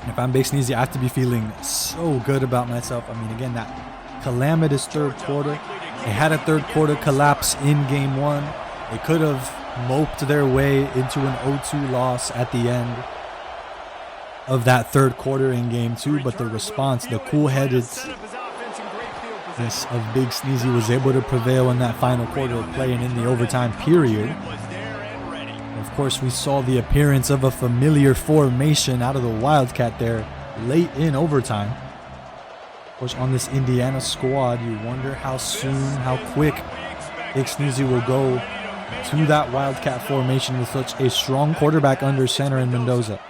If I'm BigSneezy, I have to be feeling so good about myself. I mean, again, that calamitous third quarter. They had a third quarter collapse in game 1. They could have moped their way into an 0-2 loss at the end of that third quarter in game 2, but the response, the cool-headedness of BigSneezy was able to prevail in that final quarter of play and in the overtime period. Of course, we saw the appearance of a familiar formation out of the Wildcat there late in overtime. Of course, on this Indiana squad, you wonder how soon, how quick BigSneezy will go to that Wildcat formation with such a strong quarterback under center in Mendoza.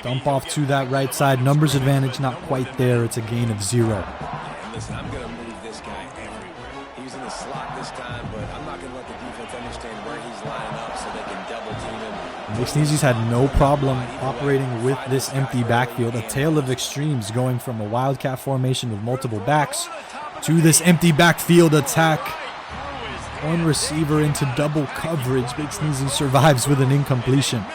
Dump off to that right side. Numbers advantage not quite there. It's a gain of 0. And listen, I'm going to move this guy everywhere. He's in the slot this time, but I'm not going to let the defense understand where he's lining up so they can double team him. BigSneezy's had no problem operating with this empty backfield. A tale of extremes, going from a Wildcat formation with multiple backs to this empty backfield attack. One receiver into double coverage. BigSneezy survives with an incompletion.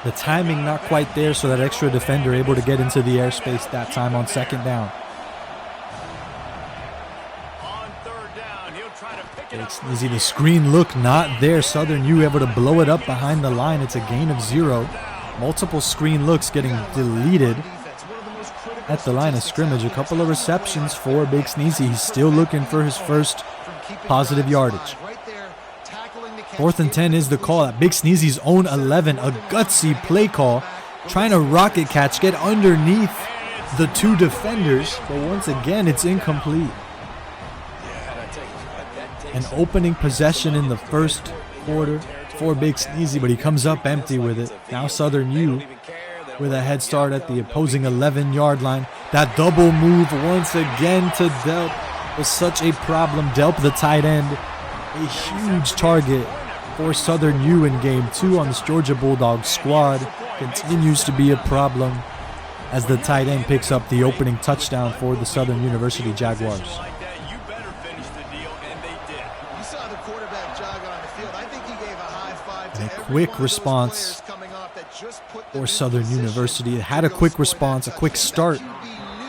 The timing not quite there, so that extra defender able to get into the airspace that time on second down. BigSneezy, the screen look not there. Southern U able to blow it up behind the line. It's a gain of 0. Multiple screen looks getting deleted at the line of scrimmage. A couple of receptions for BigSneezy. He's still looking for his first positive yardage. 4th and 10 is the call at BigSneezy's own 11. A gutsy play call, trying to rocket catch, get underneath the 2 defenders, but once again it's incomplete. An opening possession in the first quarter for BigSneezy, but he comes up empty with it. Now Southern U with a head start at the opposing 11-yard line. That double move once again to Delp was such a problem. Delp, the tight end, a huge target for Southern U in game 2 on this Georgia Bulldogs squad. Continues to be a problem as the tight end picks up the opening touchdown for the Southern University Jaguars. And a quick response for Southern University. It had a quick response, a quick start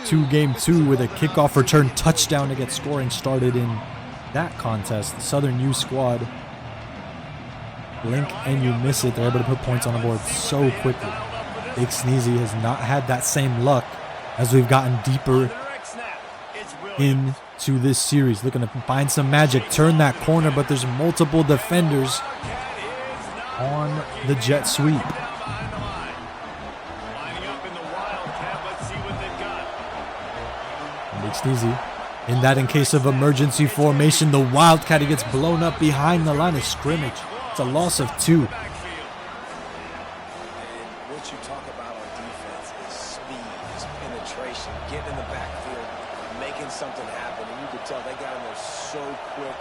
to game 2 with a kickoff return touchdown to get scoring started in that contest. The Southern U squad, blink and you miss it. They're able to put points on the board so quickly. BigSneezy has not had that same luck as we've gotten deeper into this series. Looking to find some magic, turn that corner, but there's multiple defenders on the jet sweep. BigSneezy in that in case of emergency formation. The Wildcat, he gets blown up behind the line of scrimmage. It's a loss of 2. And what you talk about on defense is speed, is penetration, getting in the backfield, making something happen. And you could tell they got in there so quick.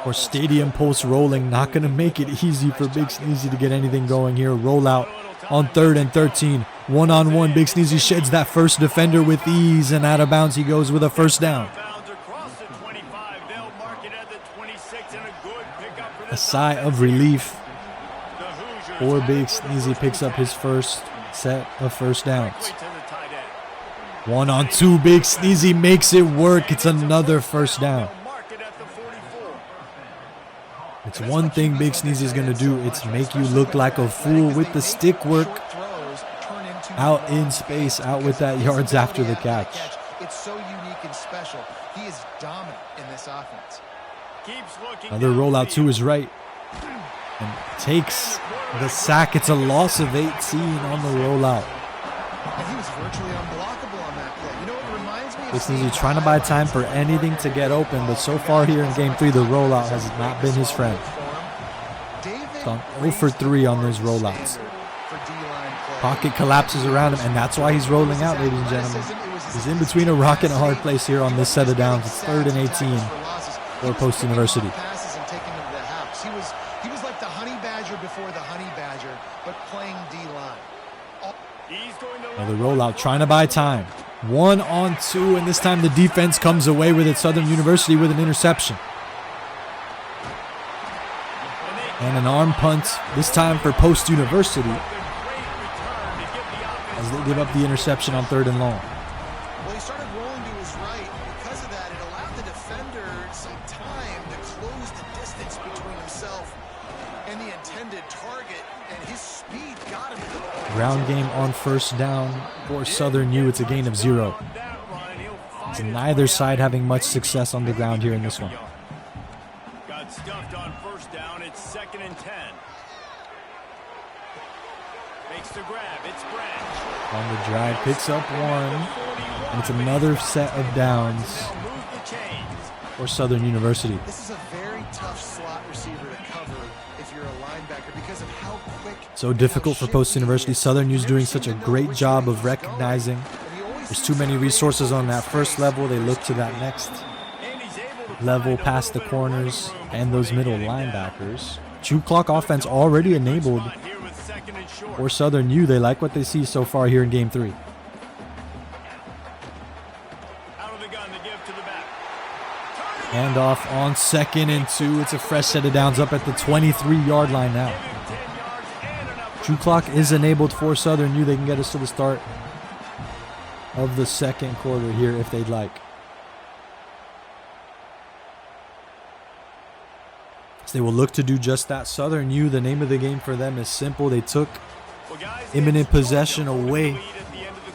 Or stadium post rolling, not going to make it easy for BigSneezy to get anything going here. Rollout on 3rd and 13. One-on-one, BigSneezy sheds that first defender with ease, and out of bounds he goes with a first down. A sigh of relief for BigSneezy. Picks up his first set of first downs. 1-on-2, BigSneezy makes it work. It's another first down. It's one thing BigSneezy is going to do. It's make you look like a fool with the stick work. Out in space, out with that yards after the catch. It's so unique and special. He is dominant in this offense. Another rollout to his right. and takes the sack. It's a loss of 18 on the rollout. And he was virtually unblockable on that play. You know what it reminds me of? BigSneezy trying to buy time for anything to get open, but so far here in game 3, the rollout has not been his friend. He's gone 0 for 3 on those rollouts. Pocket collapses around him, and that's why he's rolling out, ladies and gentlemen. He's in between a rock and a hard place here on this set of downs. It's 3rd and 18 for Post University. He was like the honey badger before the honey badger, but playing D-line. Now the rollout trying to buy time. 1-on-2, and this time the defense comes away with it. Southern University with an interception. And an arm punt, this time for Post University, as they give up the interception on 3rd and long. Well, he started rolling to his right. Because of that, it allowed the defender some time to close the distance between himself and the intended target, and his speed got him. Ground game on 1st down for Southern U. It's a gain of 0. It's neither side having much success on the ground here in this one. Got stuffed on 1st down. It's 2nd and 10. Makes the grab. It's Branch. On the drive, picks up 1, and it's another set of downs for Southern University. This is a very tough slot receiver to cover if you're a linebacker because of how quick. So difficult for Post University. Southern U's doing such a great job of recognizing there's too many resources on that first level. They look to that next level past the corners and those middle linebackers. Chew clock offense already enabled for Southern U. They like what they see so far here in game 3. Hand off on 2nd and 2. It's a fresh set of downs up at the 23-yard line now. Chew clock is enabled for Southern U. They can get us to the start of the 2nd quarter here if they'd like. So they will look to do just that. Southern U, the name of the game for them is simple. They took imminent possession away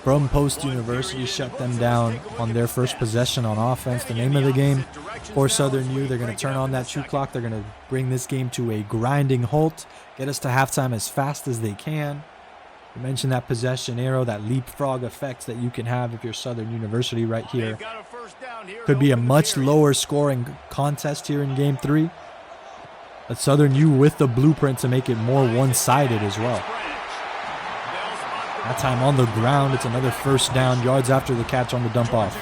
from Post University, shut them down on their first possession on offense. The name of the game for Southern U, they're going to turn on that chew clock. They're going to bring this game to a grinding halt, get us to halftime as fast as they can. I mentioned that possession arrow, that leapfrog effect that you can have if you're Southern University right here. Could be a much lower scoring contest here in game 3. But Southern U with the blueprint to make it more one-sided as well. That time on the ground, it's another 1st down, yards after the catch on the dump off.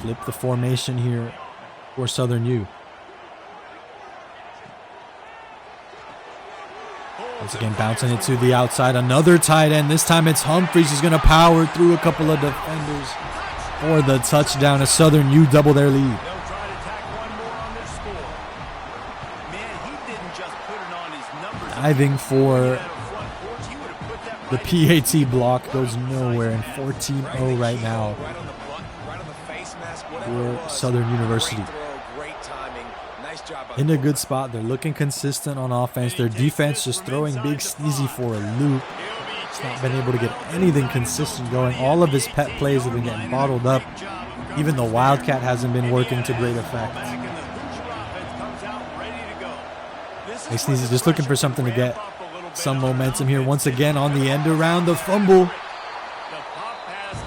Flip the formation here for Southern U. Once again, bouncing it to the outside. Another tight end. This time it's Humphreys. He's going to power through a couple of defenders for the touchdown as Southern U double their lead. Diving for the PAT block, goes nowhere, and 14-0 right now for Southern University. In a good spot. They're looking consistent on offense. Their defense just throwing BigSneezy for a loop. He's not been able to get anything consistent going. All of his pet plays have been getting bottled up. Even the Wildcat hasn't been working to great effect. BigSneezy just looking for something to get some momentum here. Once again on the end around the fumble.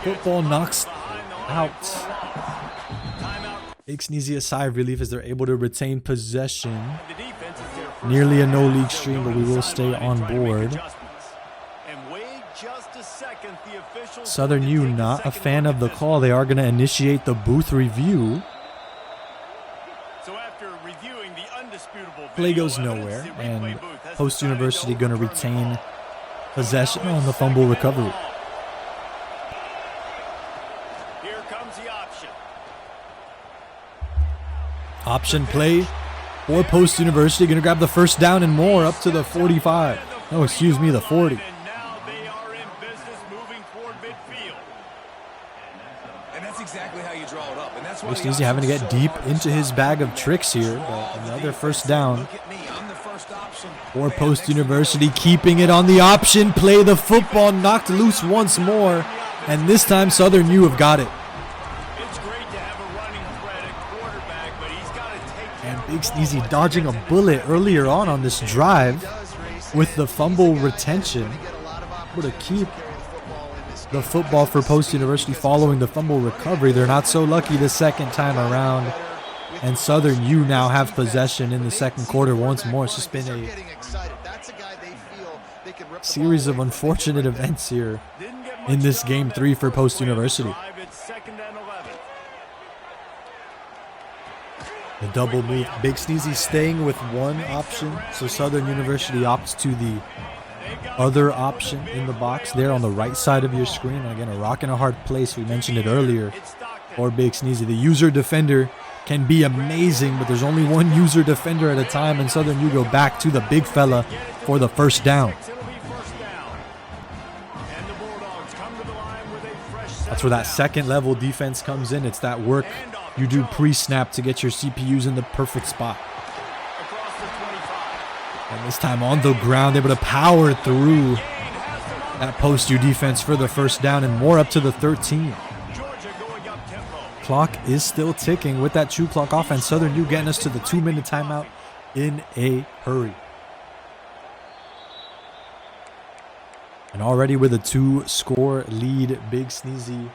Football knocks out. BigSneezy a sigh of relief as they're able to retain possession. Nearly a no-league stream, but we will stay on board. Southern U not a fan of the call. They are going to initiate the booth review. Play goes nowhere, and Post University going to retain possession on the fumble recovery. Option play for Post University. Going to grab the 1st down and more up to the 45. No, excuse me, the 40. BigSneezy having to get deep into his bag of tricks here, but another 1st down for Post University, keeping it on the option play. The football knocked loose once more, and this time Southern U have got it. It's great to have a running threat at quarterback, but he's got BigSneezy dodging a bullet earlier on this drive with the fumble retention. Able to keep the football for Post University following the fumble recovery. They're not so lucky the second time around. And Southern U now have possession in the second quarter once more. It's just been a series of unfortunate events here in this game 3 for Post University. The double move. BigSneezy staying with one option, so Southern University opts to the other option in the box there on the right side of your screen. And again, a rock and a hard place. We mentioned it earlier for BigSneezy. The user defender can be amazing, but there's only one user defender at a time, and Southern U go back to the big fella for the first down. That's where that second level defense comes in. It's that work you do pre-snap to get your CPUs in the perfect spot. And this time on the ground, able to power through that Post U defense for the first down and more, up to the 13. Clock is still ticking with that true clock offense. Southern U getting us to the 2-minute timeout in a hurry. And already with a 2-score lead, BigSneezy.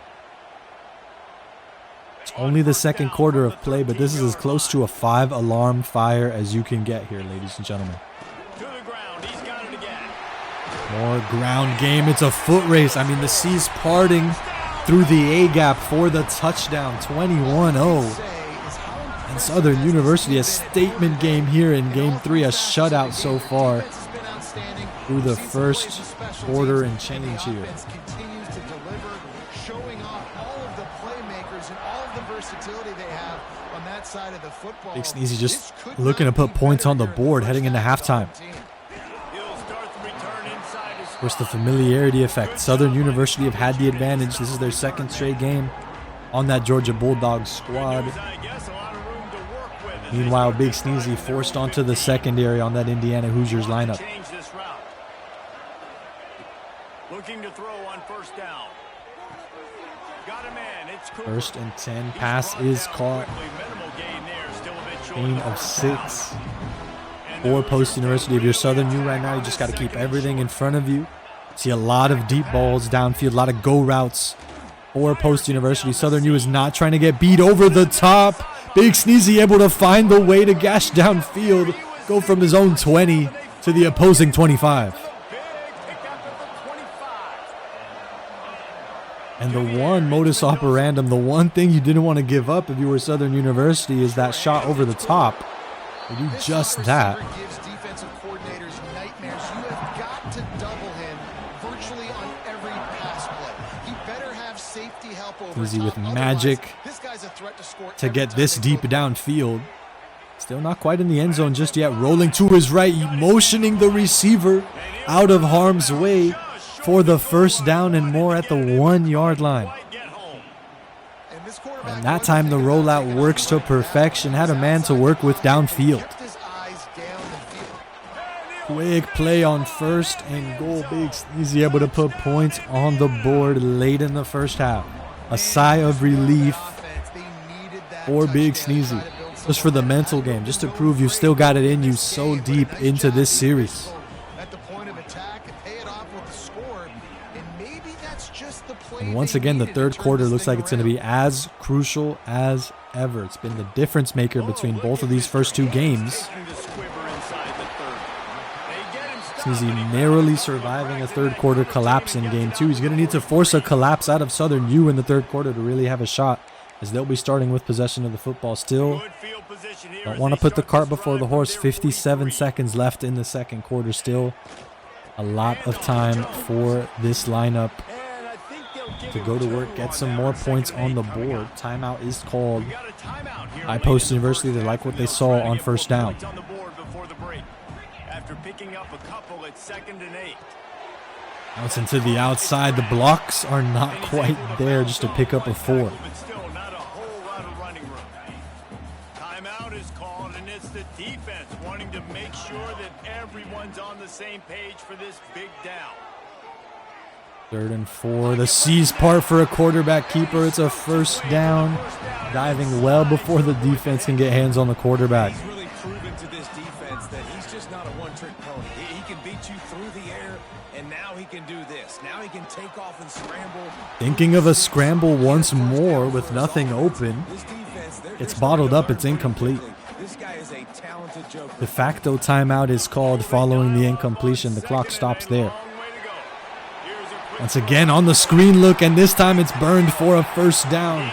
It's only the second quarter of play, but this is as close to a 5-alarm fire as you can get here, ladies and gentlemen. More ground game. It's a foot race. I mean, the C's parting through the A-gap for the touchdown, 21-0. And Southern University, a statement game here in game 3, a shutout so far through the first quarter and change here. BigSneezy just looking to put points on the board heading into halftime. Of course, the familiarity effect. Southern University have had the advantage. This is their second straight game on that Georgia Bulldogs squad. Meanwhile, BigSneezy forced onto the secondary on that Indiana Hoosiers lineup. Looking to throw on first down. Got a man. It's cool. 1st and 10. Pass is caught. Gain of 6 for Post University. If you're Southern U right now, you just got to keep everything in front of you. See a lot of deep balls downfield, a lot of go routes for Post University. Southern U is not trying to get beat over the top. BigSneezy able to find the way to gash downfield, go from his own 20 to the opposing 25. And the one modus operandum, the one thing you didn't want to give up if you were Southern University, is that shot over the top. They do just that. Easy with magic to get this deep downfield. Still not quite in the end zone just yet. Rolling to his right, motioning the receiver out of harm's way for the first down and more at the 1-yard line. And that time the rollout works to perfection. Had a man to work with downfield. Quick play on 1st and goal. BigSneezy able to put points on the board late in the first half. A sigh of relief for BigSneezy. Just for the mental game, just to prove you still got it in you so deep into this series. And once again, the third quarter looks like it's going to be as crucial as ever. It's been the difference maker between both of these first 2 games. BigSneezy narrowly surviving a third quarter collapse in game 2. He's going to need to force a collapse out of Southern U in the third quarter to really have a shot, as they'll be starting with possession of the football still. Don't want to put the cart before the horse. 57 seconds left in the second quarter still. A lot of time for this lineup to go to work, get some more points on the board. Timeout is called by Post University. They like what they saw on first down. Bouncing to the outside. The blocks are not quite there just to pick up a 4. Timeout is called, and it's the defense wanting to make sure that everyone's on the same page for this big down. 3rd and 4. The C's part for a quarterback keeper. It's a first down. Diving well before the defense can get hands on the quarterback. Thinking of a scramble once more with nothing open. It's bottled up. It's incomplete. De facto timeout is called following the incompletion. The clock stops there. Once again on the screen look, and this time it's burned for a first down.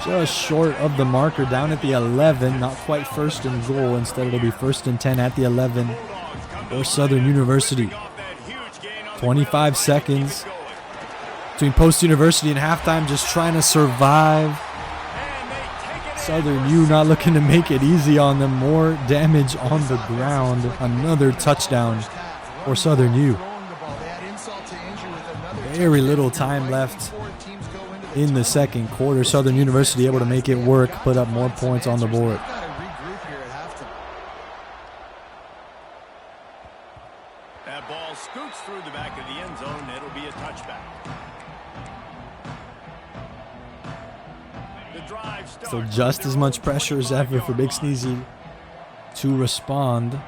Just short of the marker, down at the 11. Not quite first and goal. Instead, it'll be first and 10 at the 11 for Southern University. 25 seconds between Post University and halftime, just trying to survive. Southern U not looking to make it easy on them. More damage on the ground. Another touchdown for Southern U. Very little time left in the second quarter. Southern University able to make it work, put up more points on the board. That ball scoots through the back of the end zone. It'll be a touchback. The drive starts. So just as much pressure as ever for BigSneezy to respond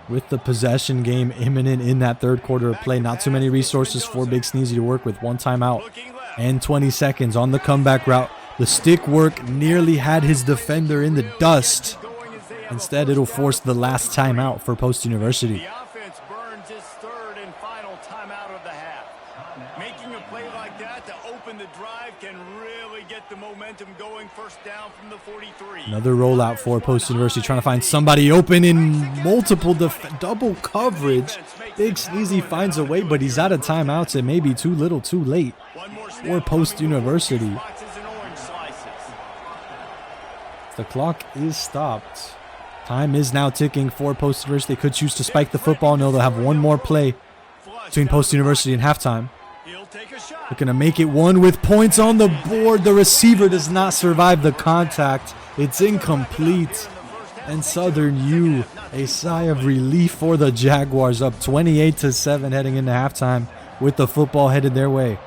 with the possession game imminent in that third quarter of play. Not too many resources for BigSneezy to work with. One timeout and 20 seconds on the comeback route. The stick work nearly had his defender in the dust. Instead, it'll force the last timeout for Post University. The offense burns its third and final timeout of the half. Making a play like that to open the drive can really get the momentum going. First down from the 43. Another rollout for Post University, trying to find somebody open in multiple double coverage. BigSneezy finds a way, but he's out of timeouts. It may be too little, too late for Post University. The clock is stopped. Time is now ticking for Post University. They could choose to spike the football. No, they'll have one more play between Post University and halftime. Looking to make it one with points on the board. The receiver does not survive the contact. It's incomplete. And Southern U, a sigh of relief for the Jaguars, up 28-7 heading into halftime with the football headed their way.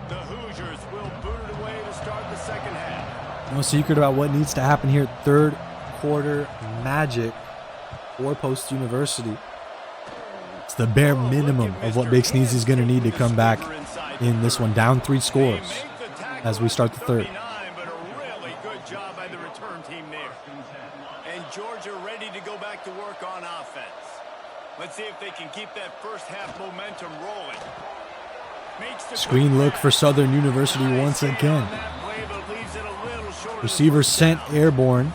The Hoosiers will boot it away to start the second half. No secret about what needs to happen here. Third quarter magic for Post University. It's the bare minimum of what BigSneezy is going to need to come back in this one. Down 3 scores as we start the third. But a really good job by the return team there. And Georgia ready to go back to work on offense. Let's see if they can keep that first half momentum rolling. Screen look for Southern University once again. Receiver sent airborne.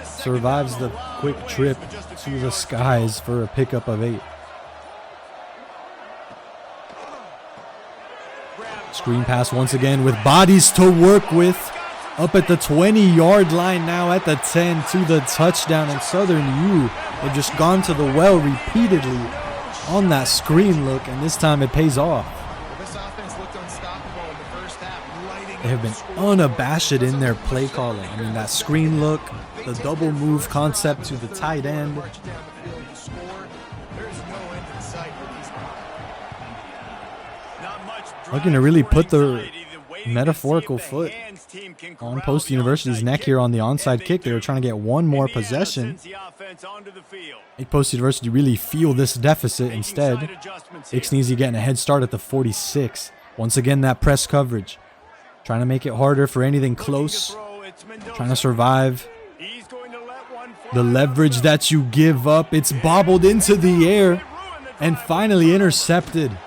Survives the quick trip to the skies for a pickup of 8. Screen pass once again with bodies to work with. Up at the 20-yard line now at the 10 to the touchdown. And Southern U have just gone to the well repeatedly on that screen look, and this time it pays off. They have been unabashed in their play calling. I mean, that screen look, the double move concept to the tight end. Looking to really put the metaphorical foot on Post University's neck here on the onside kick. They were trying to get one more possession. Make Post University really feel this deficit. Instead, BigSneezy getting a head start at the 46. Once again, that press coverage. Trying to make it harder for anything close. Trying to survive the leverage that you give up. It's bobbled into the air and finally intercepted.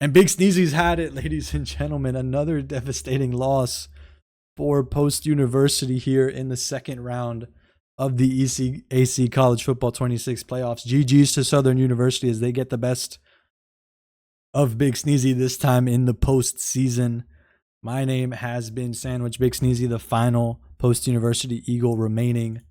And BigSneezy's had it, ladies and gentlemen. Another devastating loss for Post University here in the second round of the ECAC College Football 26 playoffs. GG's to Southern University as they get the best of BigSneezy this time in the postseason. My name has been Sandwich BigSneezy, the final Post University Eagle remaining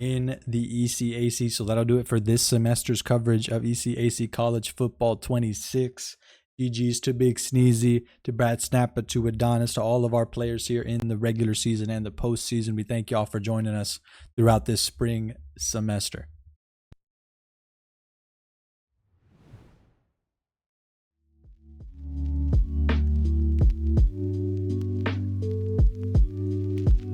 in the ECAC. So that'll do it for this semester's coverage of ECAC College Football 26. GG's to BigSneezy, to Brad Snapper, to Adonis, to all of our players here in the regular season and the postseason. We thank y'all for joining us throughout this spring semester.